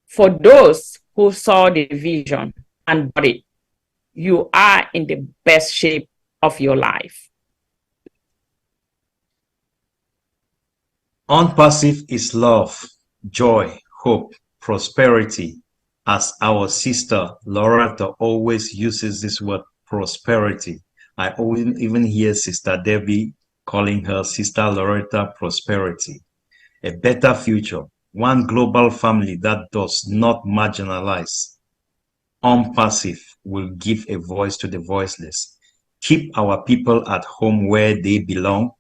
For those who saw the vision and bought it, you are in the best shape of your life. ONPASSIVE is love, joy, hope, prosperity. As our sister Lerato always uses this word prosperity. I even hear Sister Debbie calling her Sister Lerato prosperity. A better future, one global family that does not marginalize. ONPASSIVE will give a voice to the voiceless. Keep our people at home where they belong.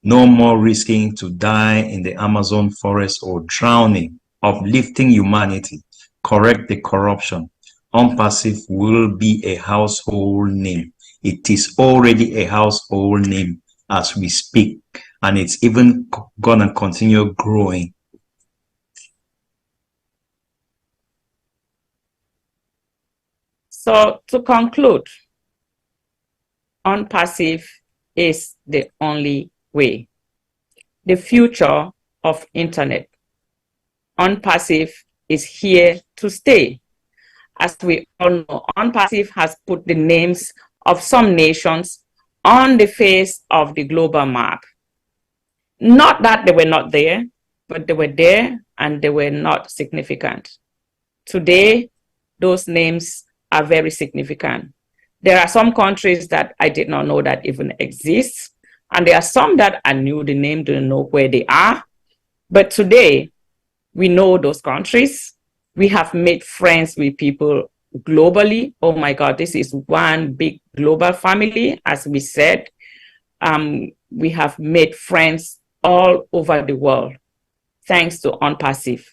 No more risking to die in the Amazon forest or drowning. Uplifting humanity. Correct the corruption. ONPASSIVE will be a household name. It is already a household name as we speak, and it's even gonna continue growing. So to conclude, ONPASSIVE is the only way. The future of internet. ONPASSIVE is here to stay. as we all know, ONPASSIVE has put the names of some nations on the face of the global map. Not that they were not there, but they were there and they were not significant. Today, those names are very significant. There are some countries that I did not know that even exist, and there are some that I knew the name, didn't know where they are. But today, we know those countries. We have made friends with people globally. Oh my God, this is one big global family, as we said. We have made friends all over the world, thanks to ONPASSIVE.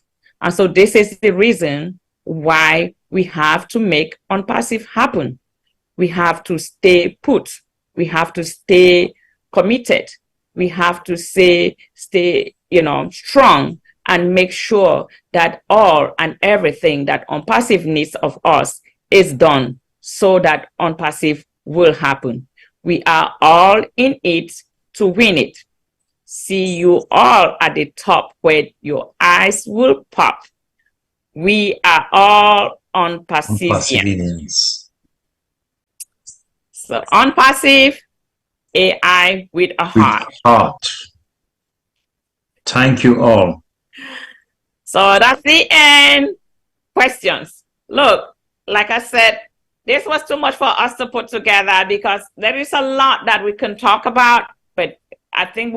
And so this is the reason why we have to make ONPASSIVE happen. We have to stay put. We have to stay committed. We have to stay, strong and make sure that all and everything that ONPASSIVE needs of us is done so that ONPASSIVE will happen. We are all in it to win it. See you all at the top where your eyes will pop. We are all ONPASSIVians. So ONPASSIVE, AI with a heart. Thank you all. So that's the end. Questions. Look, like I said, this was too much for us to put together because there is a lot that we can talk about, but I think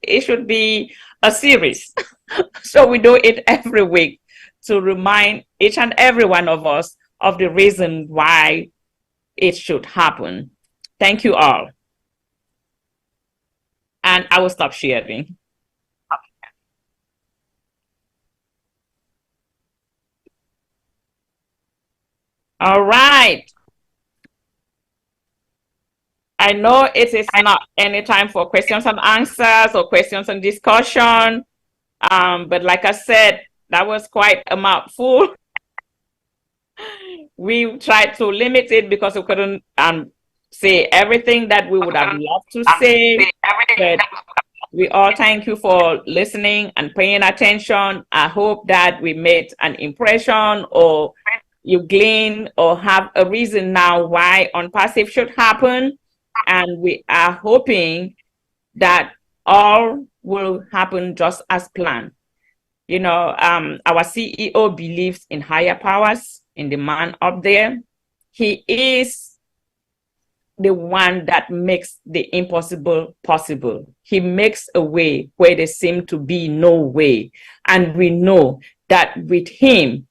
it should be a series. So we do it every week to remind each and every one of us of the reason why it should happen. Thank you all. And I will stop sharing. All right. I know it is not any time for questions and answers or questions and discussion. But like I said, that was quite a mouthful. We tried to limit it because we couldn't say everything that we would have loved to say. But we all thank you for listening and paying attention. I hope that we made an impression or you glean or have a reason now why ONPASSIVE should happen. And we are hoping that all will happen just as planned. You know, our CEO believes in higher powers, in the man up there. He is the one that makes the impossible possible. He makes a way where there seems to be no way. And we know that with him,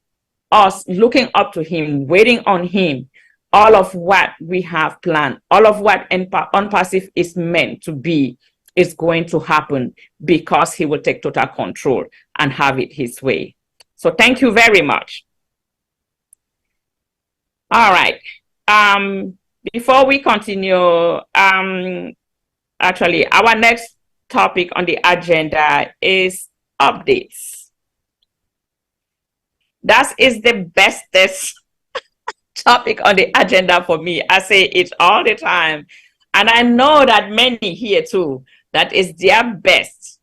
us looking up to him, waiting on him, all of what we have planned, all of what ONPASSIVE is meant to be is going to happen because he will take total control and have it his way. So thank you very much. All right. Before we continue, actually, our next topic on the agenda is updates. That is the bestest topic on the agenda for me. I say it all the time. And I know that many here too, that is their best,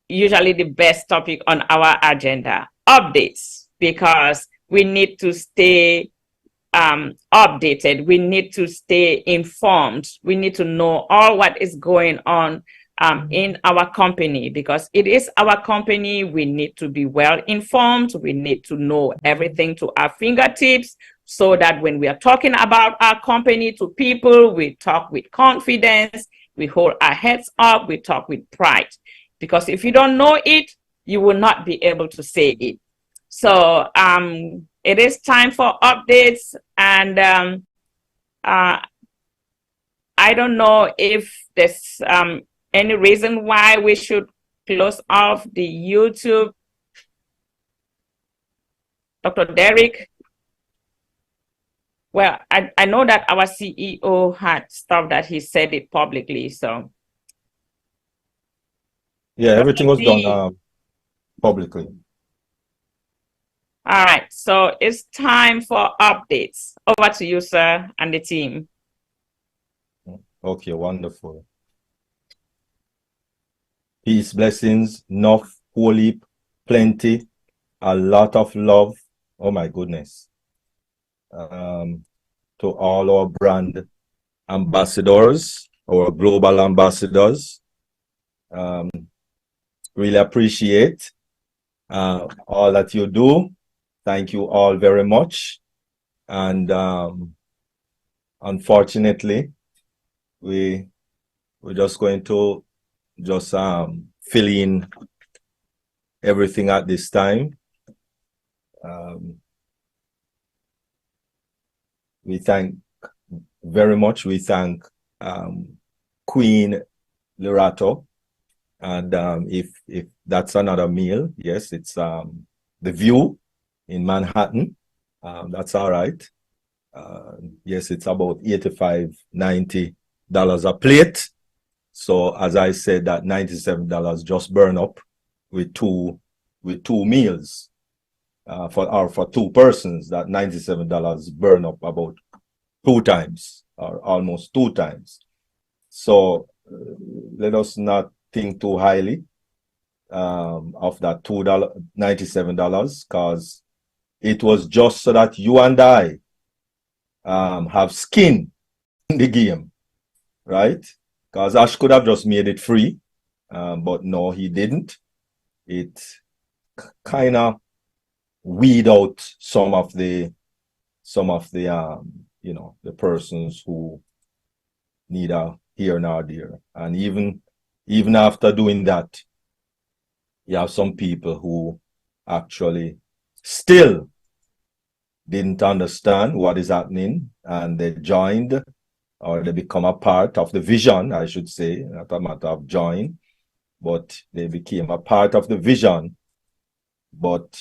usually the best topic on our agenda, updates, because we need to stay updated. We need to stay informed. We need to know all what is going on in our company, because it is our company. We need to be well informed. We need to know everything to our fingertips so that when we are talking about our company to people, we talk with confidence, we hold our heads up, we talk with pride. Because if you don't know it, you will not be able to say it. So it is time for updates, and I don't know if there's any reason why we should close off the YouTube. Dr. Derek? Well, I know that our CEO had stuff that he said it publicly, so. Yeah, everything was done publicly. All right, so it's time for updates. Over to you, sir, and the team. Okay, wonderful. Peace, blessings, enough, holy, plenty, a lot of love. Oh my goodness. to all our brand ambassadors, our global ambassadors. Really appreciate all that you do. Thank you all very much. And unfortunately, we're just going to just fill in everything at this time. We thank very much. We thank Queen Lerato. And if that's another meal, yes, it's the View in Manhattan. That's all right. Yes, it's about $85–90 a plate. So as I said, that $97 just burn up with two meals for two persons. That $97 burn up about 2 times or almost 2 times. So let us not think too highly of that $97, because it was just so that you and I have skin in the game, right? Because Ash could have just made it free, but no, he didn't. It kind of weed out some of the you know, the persons who need a here nor there. And even after doing that, you have some people who actually still didn't understand what is happening, and they joined, or they become a part of the vision, I should say, not a matter of join, but they became a part of the vision, but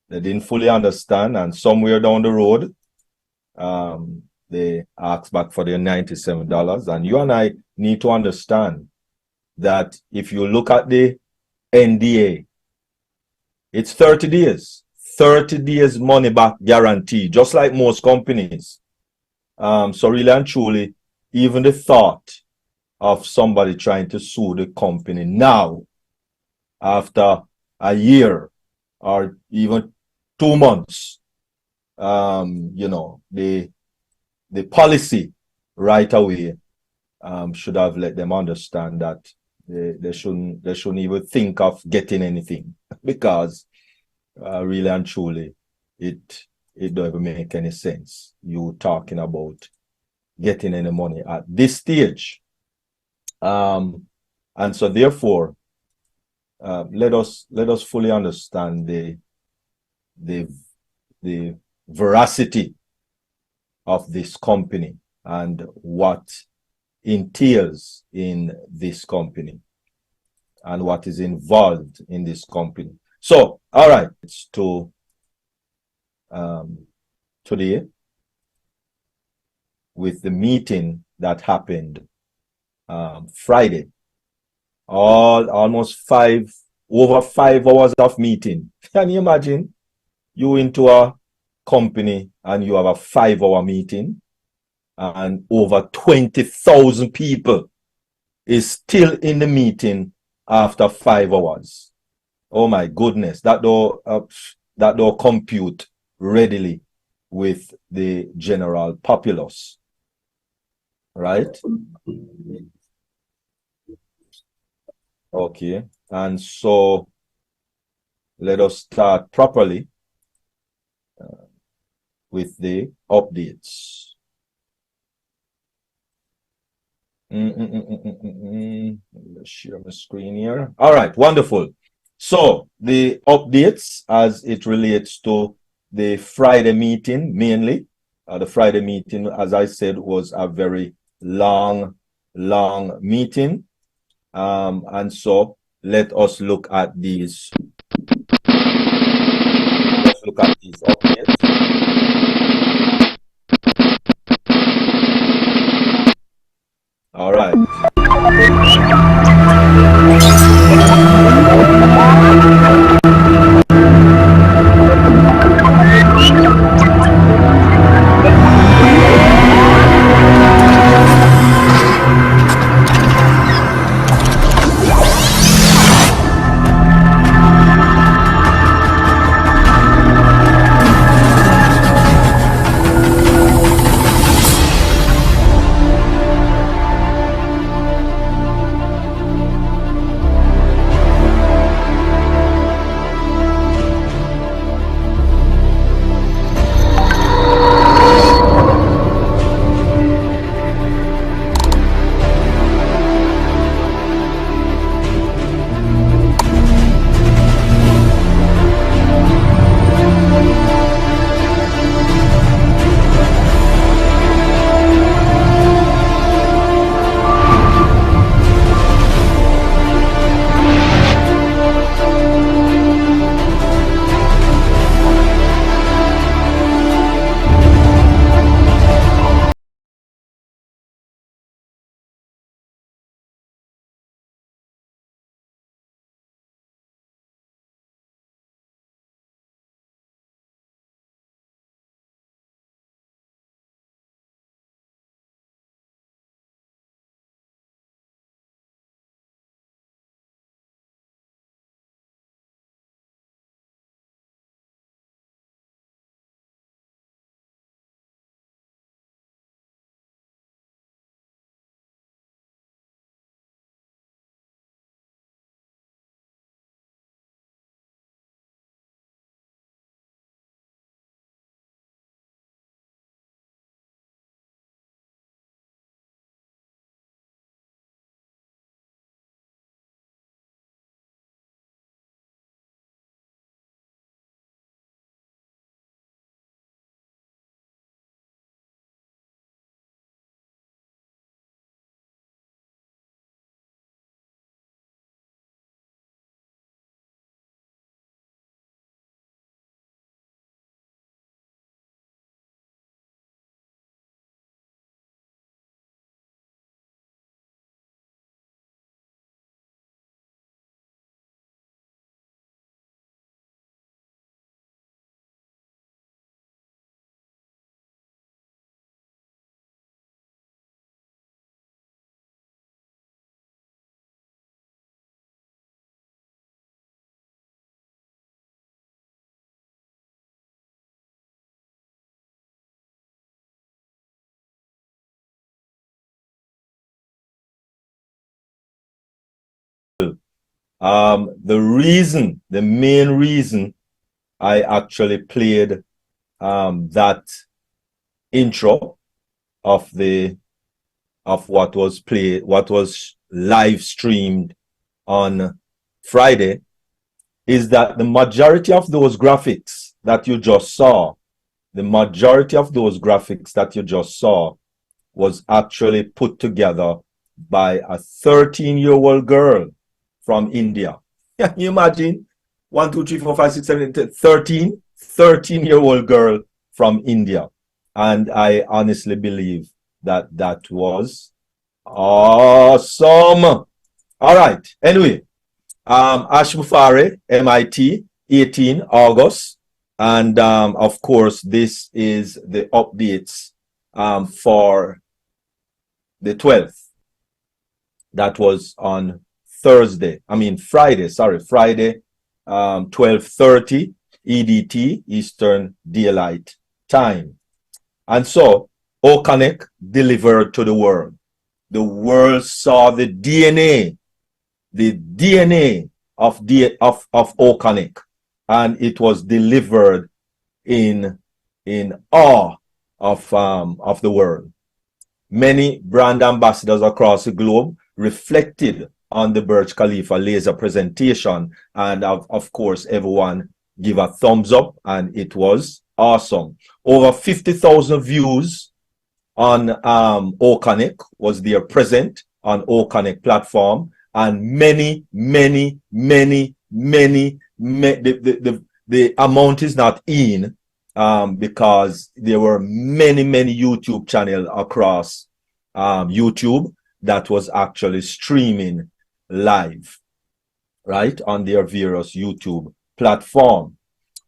they didn't fully understand, and somewhere down the road, they asked back for their $97. And you and I need to understand that if you look at the NDA, it's 30 days. 30 days money back guarantee, just like most companies. So really and truly, even the thought of somebody trying to sue the company now, after a year or even 2 months, you know, the policy right away should have let them understand that they shouldn't even think of getting anything, because really and truly, it don't even make any sense. You talking about getting any money at this stage, and so therefore, let us fully understand the veracity of this company and what entails in this company and what is involved in this company. So, all right, it's to today with the meeting that happened Friday, almost over 5 hours of meeting. Can you imagine? You into a company and you have a 5-hour meeting, and over 20,000 people is still in the meeting after 5 hours. Oh my goodness, that don't compute readily with the general populace, right? Okay, and so let us start properly with the updates. Let's share my screen here. All right, wonderful. So the updates as it relates to the Friday meeting mainly. The Friday meeting, as I said, was a very long meeting. And so let us look at these. Let's look at these updates. All right. The main reason I actually played that intro of what was live streamed on Friday is that the majority of those graphics that you just saw, was actually put together by a 13-year-old girl from India. Can you imagine? 1, 2, 3, 4, 5, 6, 7, 8, 10, 13-year-old girl from India. And I honestly believe that that was awesome. All right. Anyway, Ash Mufare, MIT, 18 August. And of course, this is the updates for the 12th. That was on Friday, 12:30 EDT, Eastern Daylight Time. And so Okonek delivered to the world. The world saw the DNA of Okonek, and it was delivered in awe of the world. Many brand ambassadors across the globe reflected on the Burj Khalifa laser presentation, and of course everyone give a thumbs up, and it was awesome. Over 50,000 views on Okonek was there present on Okonek platform, and the amount is not in because there were many YouTube channels across YouTube that was actually streaming live, right, on their various YouTube platform.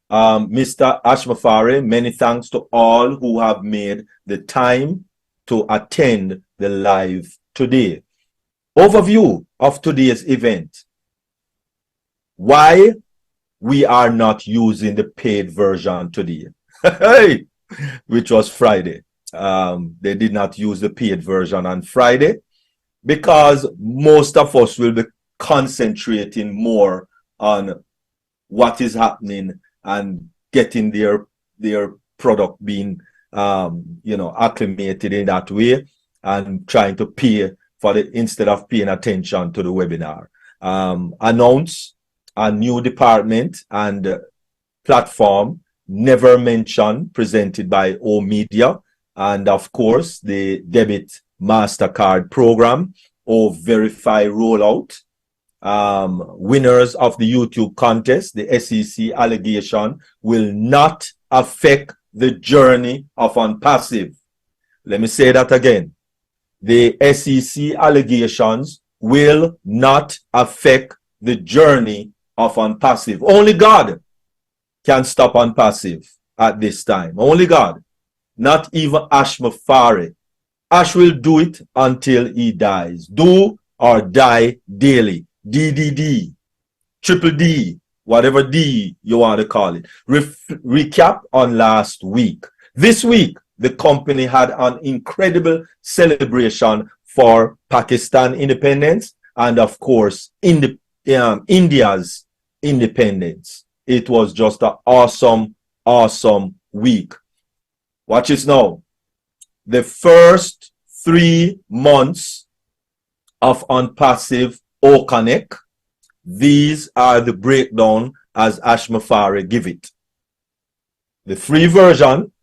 Mr. Ashmafari, many thanks to all who have made the time to attend the live today. Overview of today's event. Why we are not using the paid version today, which was Friday. They did not use the paid version on Friday because most of us will be concentrating more on what is happening and getting their product being acclimated in that way, and trying to pay for it instead of paying attention to the webinar. Announce a new department and platform never mentioned, presented by O Media, and of course the debit MasterCard program or Verify rollout. Winners of the YouTube contest, the SEC allegation will not affect the journey of ONPASSIVE. Let me say that again. The SEC allegations will not affect the journey of ONPASSIVE. Only God can stop ONPASSIVE at this time. Only God. Not even Ash Mafari. Ash will do it until he dies. Do or die daily. DDD, triple D, whatever D you want to call it. Recap on last week. This week, the company had an incredible celebration for Pakistan independence and, of course, India's independence. It was just an awesome week. Watch this now. The first 3 months of ONPASSIVE Okonek, these are the breakdown as Ash Mafari give it. The free version,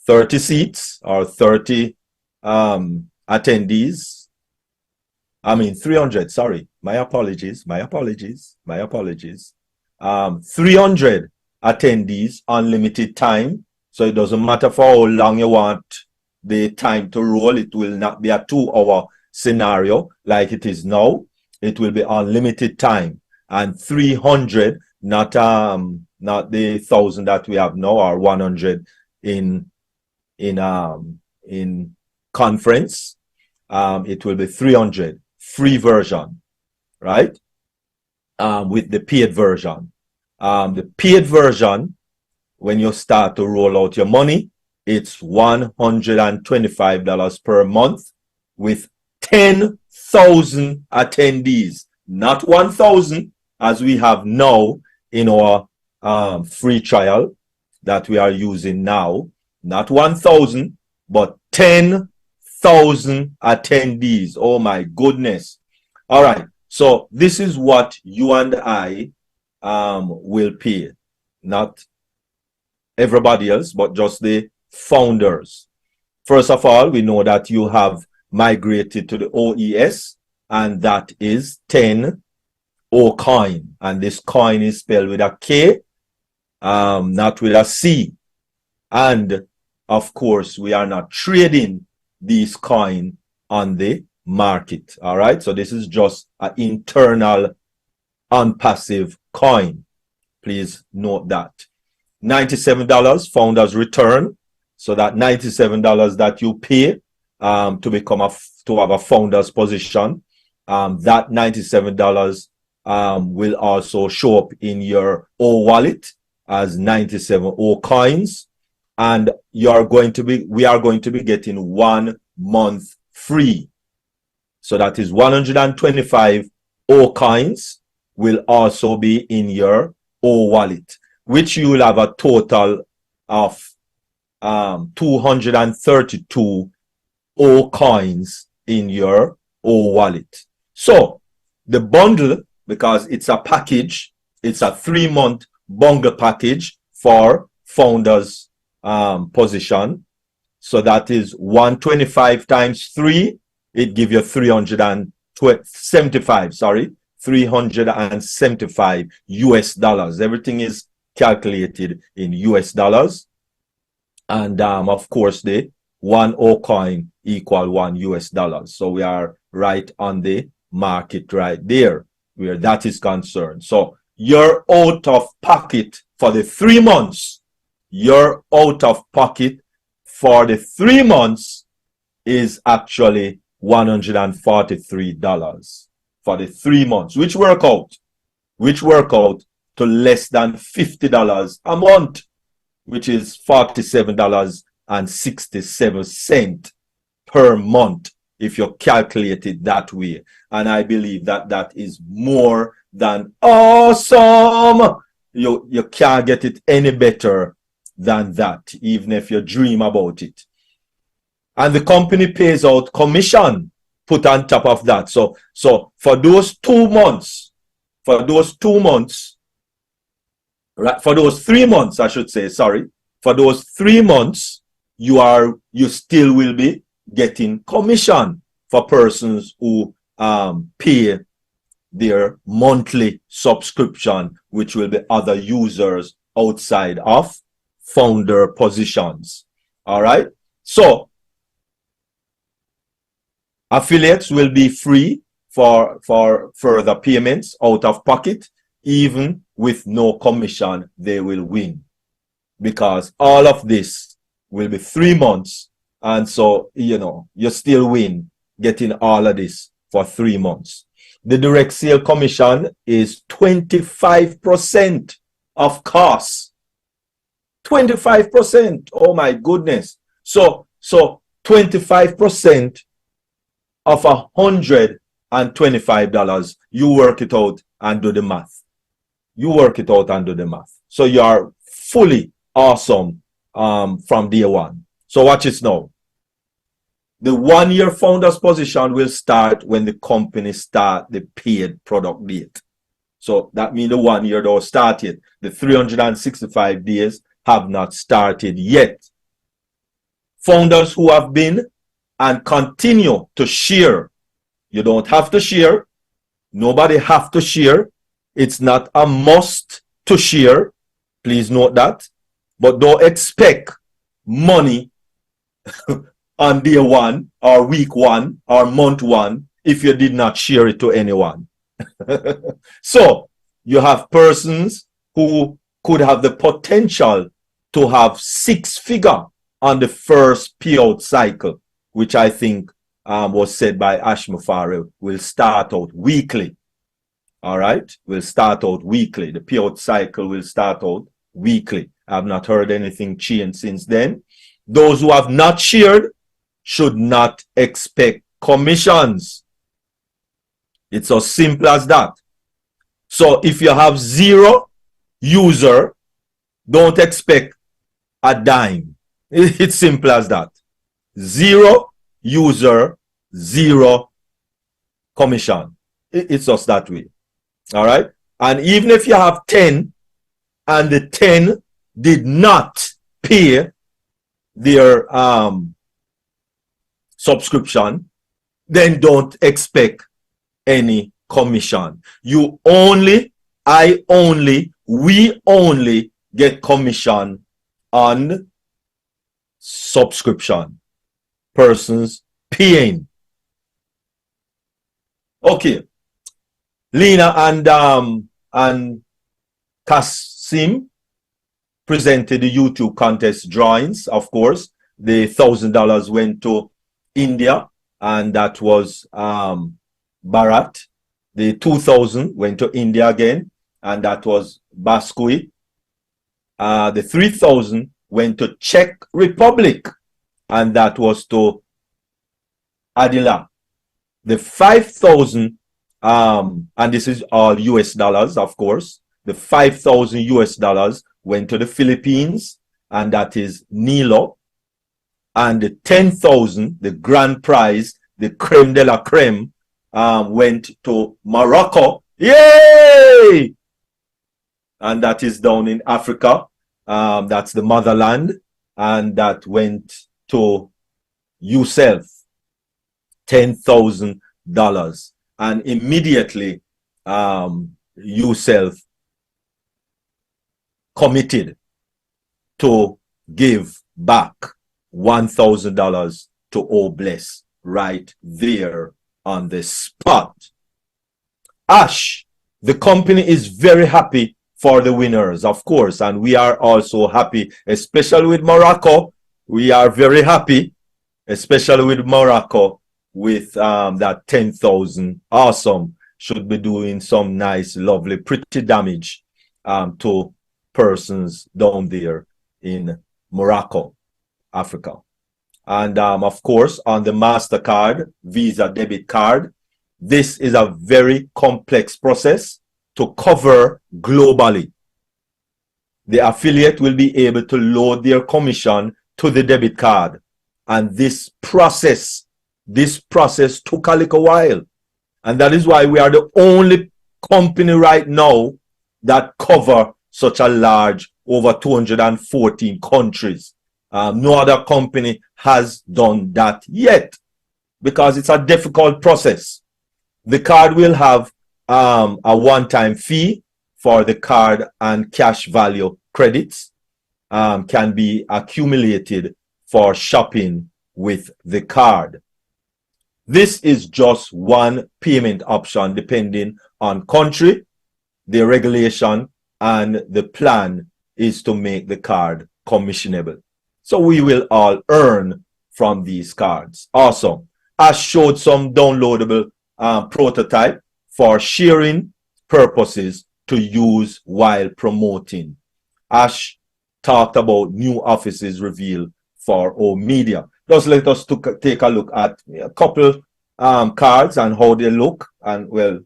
30 seats or 30 attendees. 300, sorry. My apologies. 300 attendees, unlimited time. So it doesn't matter for how long you want the time to roll. It will not be a 2-hour scenario like it is now. It will be unlimited time, and 300, not the 1,000 that we have now, or 100 in conference. It will be 300 free version, right? With the paid version. The paid version, when you start to roll out your money, it's $125 per month with 10,000 attendees. not 1,000 as we have now in our free trial that we are using now, not 1,000, but 10,000 attendees. Oh my goodness. All right. So this is what you and I will pay. Not everybody else, but just the founders. First of all, we know that you have migrated to the OES, and that is 10 O coin. And this coin is spelled with a K, not with a C. And of course, we are not trading these coins on the market. All right. So this is just an internal ONPASSIVE coin. Please note that. $97 founders return. So that $97 that you pay to become to have a founder's position, that $97 will also show up in your O wallet as 97 O coins, and we are going to be getting 1 month free. So that is 125 O coins will also be in your O wallet, which you will have a total of 232 O coins in your O wallet. So the bundle, because it's a package, it's a 3-month bundle package for founders position. So that is 125 times 3. It gives you 375 US dollars. Everything is calculated in US dollars. And of course, the 1 O coin equal 1 US dollars. So we are right on the market right there where that is concerned. So you're out of pocket for the 3 months. Your out of pocket for the 3 months is actually $143 for the 3 months, which work out to less than $50 a month, which is $47.67 per month if you calculate it that way. And I believe that that is more than awesome. You can't get it any better than that, even if you dream about it. And the company pays out commission put on top of that. So for those 2 months, right, for those 3 months, I should say, sorry, for those 3 months, you still will be getting commission for persons who pay their monthly subscription, which will be other users outside of founder positions. All right. So affiliates will be free for further payments out of pocket. Even with no commission, they will win, because all of this will be 3 months. And so, you still win getting all of this for 3 months. The direct sale commission is 25% of costs. 25%. Oh my goodness. So 25% of $125. You work it out and do the math. So you are fully awesome from day one. So watch this now. The 1 year founders position will start when the company start the paid product date. So that means the 1 year though started. The 365 days have not started yet. Founders who have been and continue to share. You don't have to share. Nobody have to share. It's not a must to share. Please note that. But don't expect money on day one or week one or month one if you did not share it to anyone. So you have persons who could have the potential to have 6-figure on the first payout cycle, which I think was said by Ashmafari, will start out weekly. All right, will start out weekly. The payout cycle will start out weekly. I have not heard anything change since then. Those who have not shared should not expect commissions. It's as simple as that. So if you have 0 user, don't expect a dime. It's simple as that. 0 user, 0 commission. It's just that way. All right. And even if you have 10 and the 10 did not pay their subscription, then don't expect any commission. You only, I only, we only get commission on subscription. Persons paying. Okay. Lena and Kasim presented the YouTube contest drawings. Of course, the $1,000 went to India, and that was Bharat. The 2,000 went to India again, and that was Baskui. The 3,000 went to Czech Republic, and that was to Adila. The 5,000, and this is all US dollars, of course. The 5,000 US dollars went to the Philippines, and that is Nilo. And the 10,000, the grand prize, the creme de la creme, went to Morocco. Yay! And that is down in Africa. That's the motherland. And that went to yourself, $10,000. And immediately, yourself committed to give back $1,000 to Obless right there on the spot. Ash, the company is very happy for the winners, of course, and we are also happy, especially with Morocco. We are very happy, especially with Morocco, with that 10,000. Awesome. Should be doing some nice, lovely, pretty damage to persons down there in Morocco, Africa. And of course, on the MasterCard, Visa debit card, this is a very complex process to cover globally. The affiliate will be able to load their commission to the debit card. And this process took a little while. And that is why we are the only company right now that cover such a large, over 214 countries. No other company has done that yet because it's a difficult process. The card will have a one-time fee for the card, and cash value credits can be accumulated for shopping with the card. This is just one payment option depending on country, the regulation, and the plan is to make the card commissionable. So we will all earn from these cards. Awesome. I showed some downloadable prototype for sharing purposes to use while promoting. Ash talked about new offices revealed for O Media. Just let us take a look at a couple cards and how they look. And well,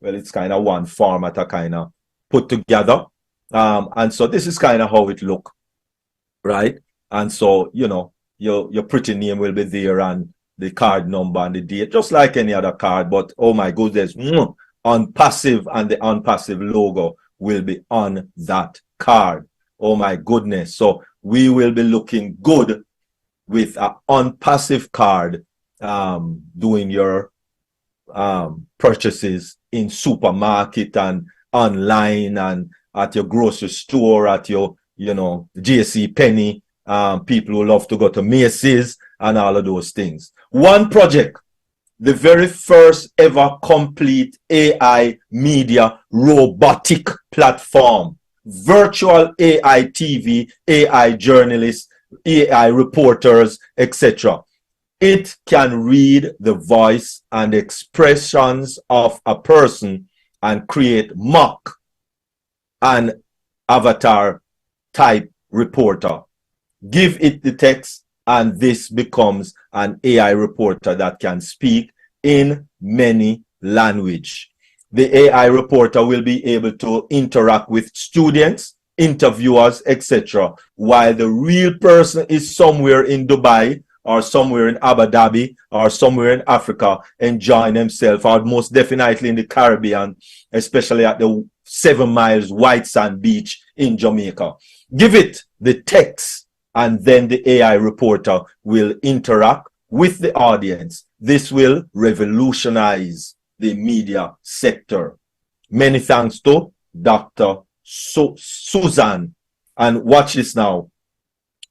it's kind of one format I kind of put together. And so this is kind of how it look, right? And so, your pretty name will be there and the card number and the date, just like any other card. But oh my goodness, ONPASSIVE and the ONPASSIVE logo will be on that card. Oh my goodness. So we will be looking good with an ONPASSIVE card doing your purchases in supermarket and online and at your grocery store, at your, JC Penney, people who love to go to Macy's and all of those things. One project, the very first ever complete AI media robotic platform, virtual AI TV, AI journalists, AI reporters, etc. It can read the voice and expressions of a person and create mock and avatar type reporter. Give it the text and this becomes an AI reporter that can speak in many language. The AI reporter will be able to interact with students, interviewers, etc., while the real person is somewhere in Dubai or somewhere in Abu Dhabi or somewhere in Africa enjoying himself, or most definitely in the Caribbean, especially at the 7 Miles White Sand Beach in Jamaica. Give it the text, and then the AI reporter will interact with the audience. This will revolutionize the media sector. Many thanks to Dr. Susan. And watch this now.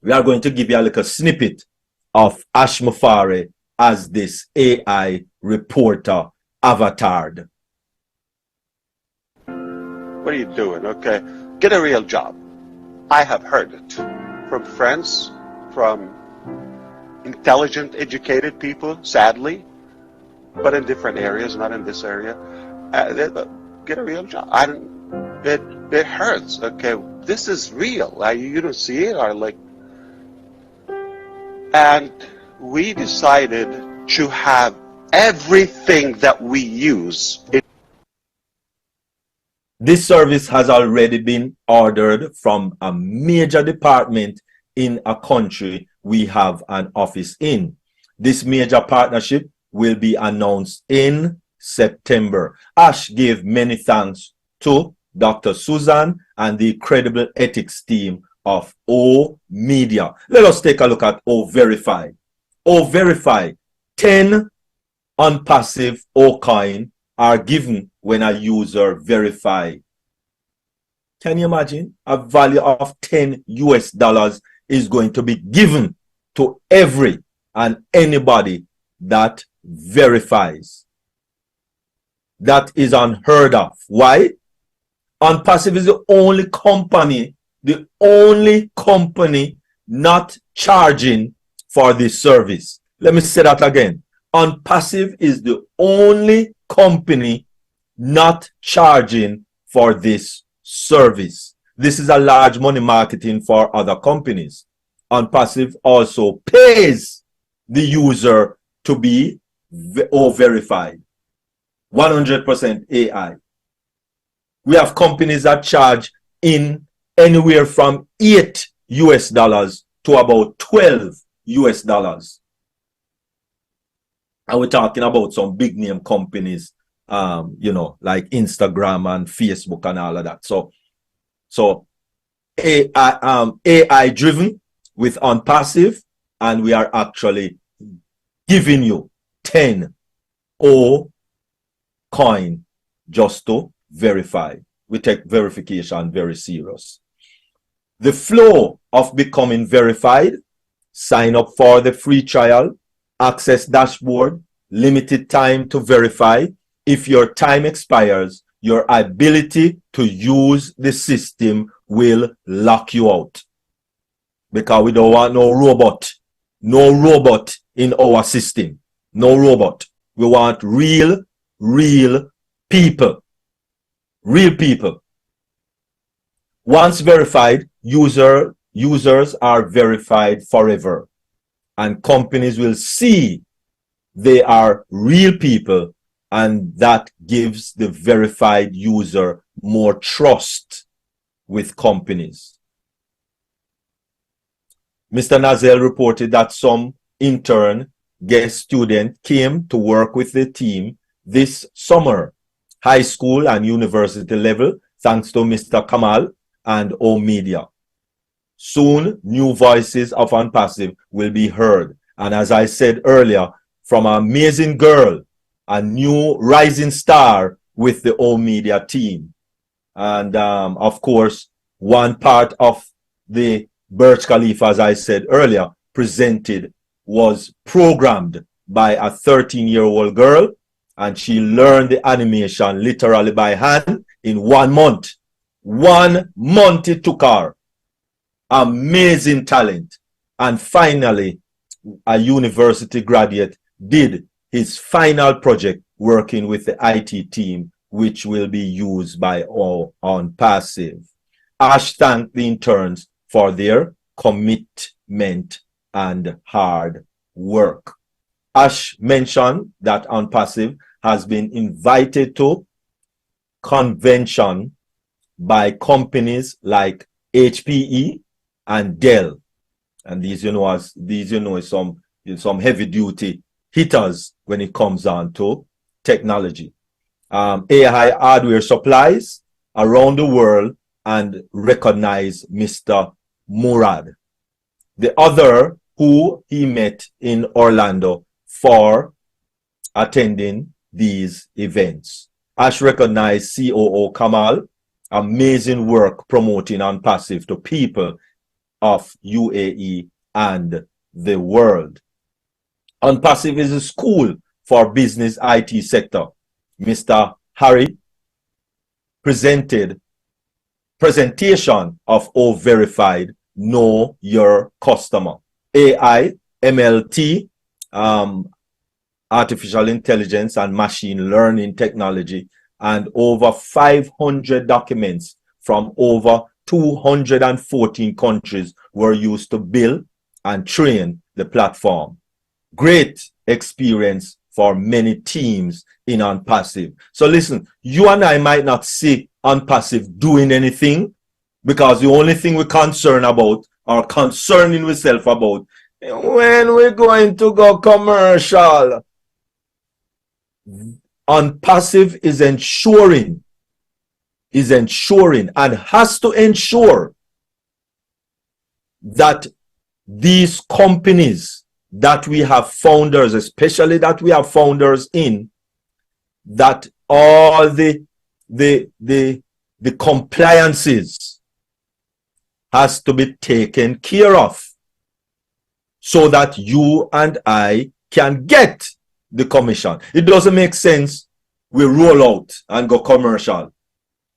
We are going to give you a little snippet of Ash Mufare as this AI reporter avatared. What are you doing? Okay, get a real job. I have heard it from friends, from intelligent, educated people, sadly, but in different areas, not in this area. Get a real job. It hurts. Okay, this is real. You don't see it, or like. And we decided to have everything that we use. This service has already been ordered from a major department in a country we have an office in. This major partnership will be announced in September. Ash gave many thanks to Dr. Susan and the incredible ethics team of O Media. Let us take a look at O Verify. O Verify, 10 ONPASSIVE O coin are given when a user verify. Can you imagine? A value of $10 US is going to be given to every and anybody that verifies. That is unheard of. Why? ONPASSIVE is the only company not charging for this service. Let me say that again. ONPASSIVE is the only company not charging for this service. This is a large money marketing for other companies. ONPASSIVE also pays the user to be verified. 100% AI. We have companies that charge in anywhere from $8 US to about $12 US. And we're talking about some big name companies, you know, like Instagram and Facebook and all of that. So AI driven with ONPASSIVE, and we are actually giving you 10 O coin just to verify. We take verification very serious. The flow of becoming verified: sign up for the free trial, access dashboard, limited time to verify. If your time expires, your ability to use the system will lock you out, because we don't want no robot in our system. No robot. We want real people. Real people. Once verified, users are verified forever, and companies will see they are real people, and that gives the verified user more trust with companies. Mr. Nazel reported that some intern guest student came to work with the team this summer, high school and university level, thanks to Mr. Kamal and O Media. Soon, new voices of ONPASSIVE will be heard. And as I said earlier, from an amazing girl, a new rising star with the O Media team. And of course, one part of the Burj Khalifa, as I said earlier, presented was programmed by a 13-year-old girl, and she learned the animation literally by hand in 1 month. 1 month it took her. Amazing talent. And finally, a university graduate did his final project working with the IT team, which will be used by all ONPASSIVE. Ash thanked the interns for their commitment and hard work. Ash mentioned that ONPASSIVE has been invited to convention by companies like HPE and Dell. And these, is some heavy duty hitters when it comes down to technology. AI hardware supplies around the world and recognize Mr. Murad. The other who he met in Orlando for attending these events. Ash recognized COO Kamal, amazing work promoting ONPASSIVE to people of UAE and the world. ONPASSIVE is a school for business IT sector. Mr. Harry presentation of O Verified, Know Your Customer. AI, MLT, artificial intelligence and machine learning technology, and over 500 documents from over 214 countries were used to build and train the platform. Great experience for many teams in ONPASSIVE. So listen, you and I might not see ONPASSIVE doing anything, because the only thing we're concerned about or concerning ourselves about when we're going to go commercial. ONPASSIVE is ensuring and has to ensure that these companies that we have founders, especially that we have founders in, that all the compliances has to be taken care of so that you and I can get the commission. It doesn't make sense we roll out and go commercial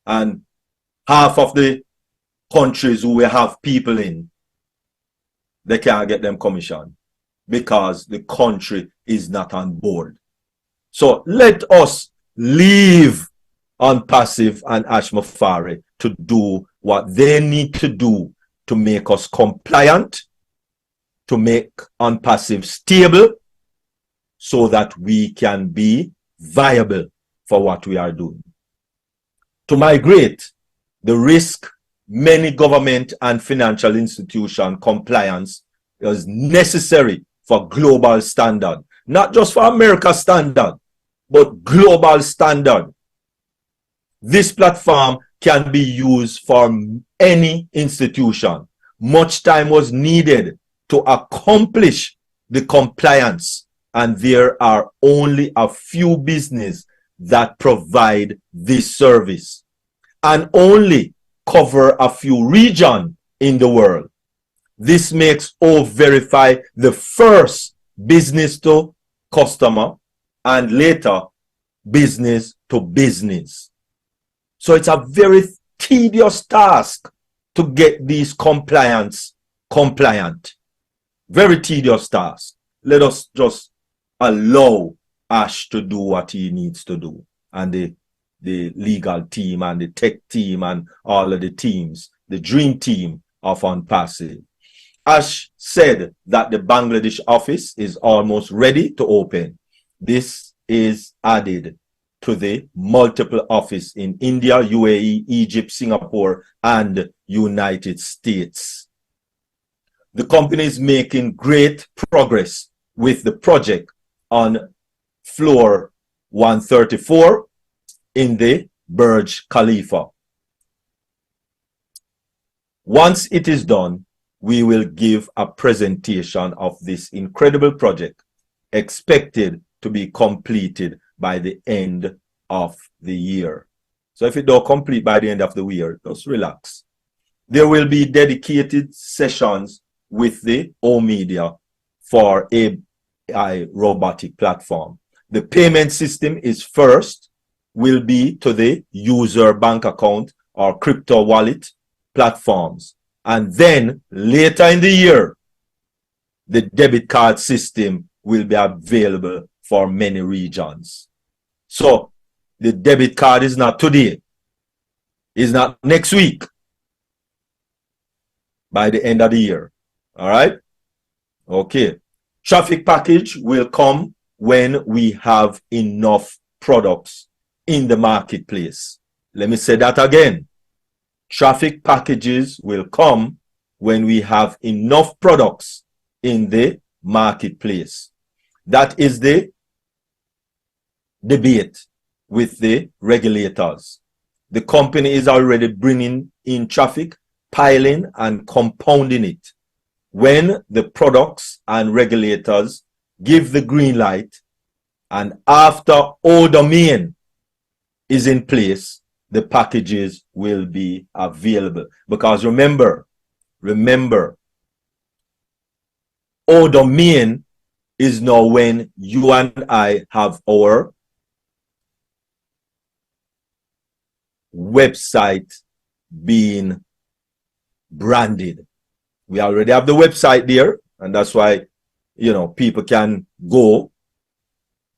and half of the countries who we have people in, they can't get them commission because the country is not on board. So let us leave ONPASSIVE and Ash Mafari to do what they need to do to make us compliant, to make ONPASSIVE stable, so that we can be viable for what we are doing. To migrate the risk, many government and financial institution compliance is necessary for global standard, not just for America standard, but global standard. This platform can be used for any institution. Much time was needed to accomplish the compliance, and there are only a few businesses that provide this service and only cover a few regions in the world. This makes O-Verify the first business to customer and later business to business. So it's a very tedious task to get these compliant. Very tedious task. Let us just allow Ash to do what he needs to do, and the legal team and the tech team and all of the teams, the dream team of ONPASSIVE. Ash said that the Bangladesh office is almost ready to open. This is added to the multiple office in India, UAE, Egypt, Singapore, and United States. The company is making great progress with the project on floor 134 in the Burj Khalifa. Once it is done, we will give a presentation of this incredible project, expected to be completed by the end of the year. So if it don't complete by the end of the year, just relax. There will be dedicated sessions with the O Media for AI robotic platform. The payment system is first, will be to the user bank account or crypto wallet platforms. And then later in the year, the debit card system will be available for many regions. So the debit card is not today, it's not next week, by the end of the year. All right? Okay. Traffic package will come when we have enough products in the marketplace. Let me say that again. Traffic packages will come when we have enough products in the marketplace. That is the debate with the regulators. The company is already bringing in traffic, piling and compounding it. When the products and regulators give the green light, and after all domain is in place, the packages will be available. Because remember, all domain is now when you and I have our website being branded. We already have the website there, and that's why, you know, people can go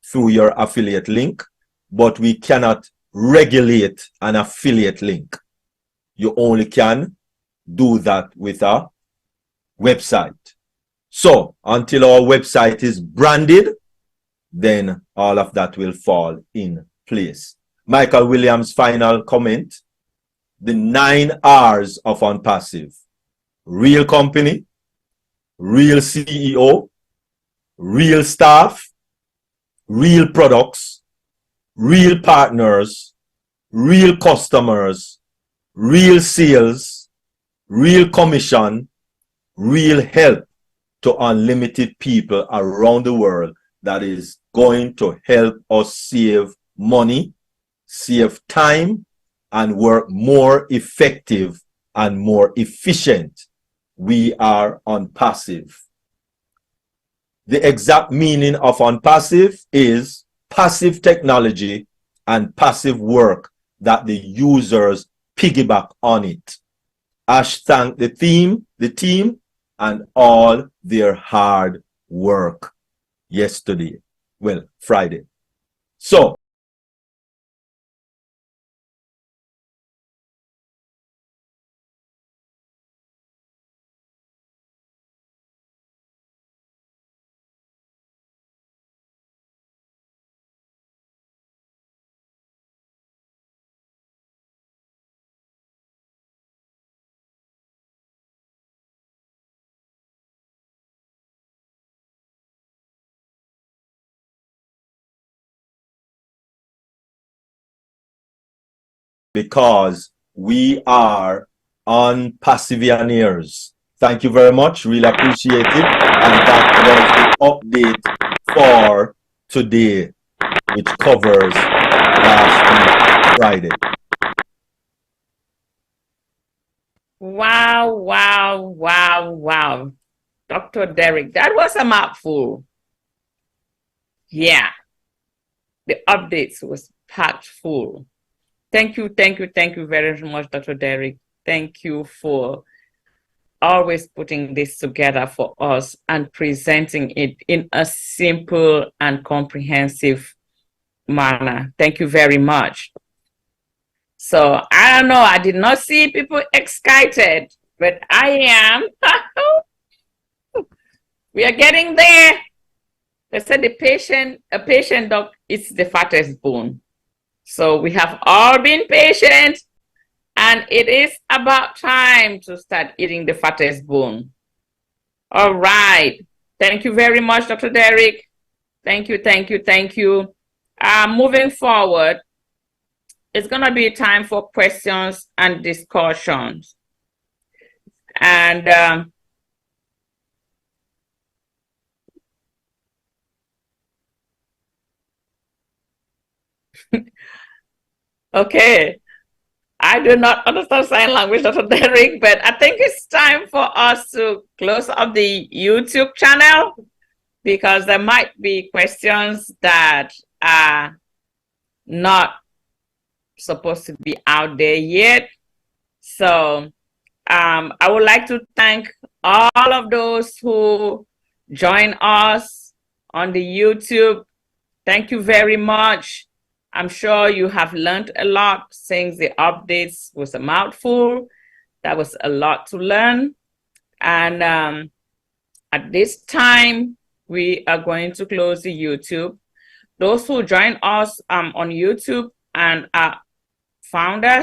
through your affiliate link, but we cannot regulate an affiliate link. You only can do that with a website. So until our website is branded, then all of that will fall in place. Michael Williams' final comment: the 9 R's of ONPASSIVE: real company, real CEO, real staff, real products, real partners, real customers, real sales, real commission, real help to unlimited people around the world that is going to help us save money, save time, and work more effective and more efficient. We are ONPASSIVE. The exact meaning of ONPASSIVE is passive technology and passive work that the users piggyback on it. Ash thanked the team, and all their hard work yesterday. Well, Friday. So, because we are ONPASSIVianeers. Thank you very much. Really appreciate it. And that was the update for today, which covers last week, Friday. Wow, wow, wow, wow. Dr. Derek, that was a mouthful. Yeah. The updates was packed full. Thank you very much, Dr. Derek. Thank you for always putting this together for us and presenting it in a simple and comprehensive manner. Thank you very much. So I don't know, I did not see people excited, but I am. We are getting there. They said a patient dog eats the fattest bone. So we have all been patient, and it is about time to start eating the fattest bone. All right. Thank you very much, Dr. Derek. Thank you. Moving forward, it's going to be time for questions and discussions. And okay. I do not understand sign language, Dr. Derek, but I think it's time for us to close up the YouTube channel because there might be questions that are not supposed to be out there yet. So I would like to thank all of those who join us on the YouTube. Thank you very much. I'm sure you have learned a lot since the updates was a mouthful. That was a lot to learn. And at this time, we are going to close the YouTube. those who join us on YouTube and found us,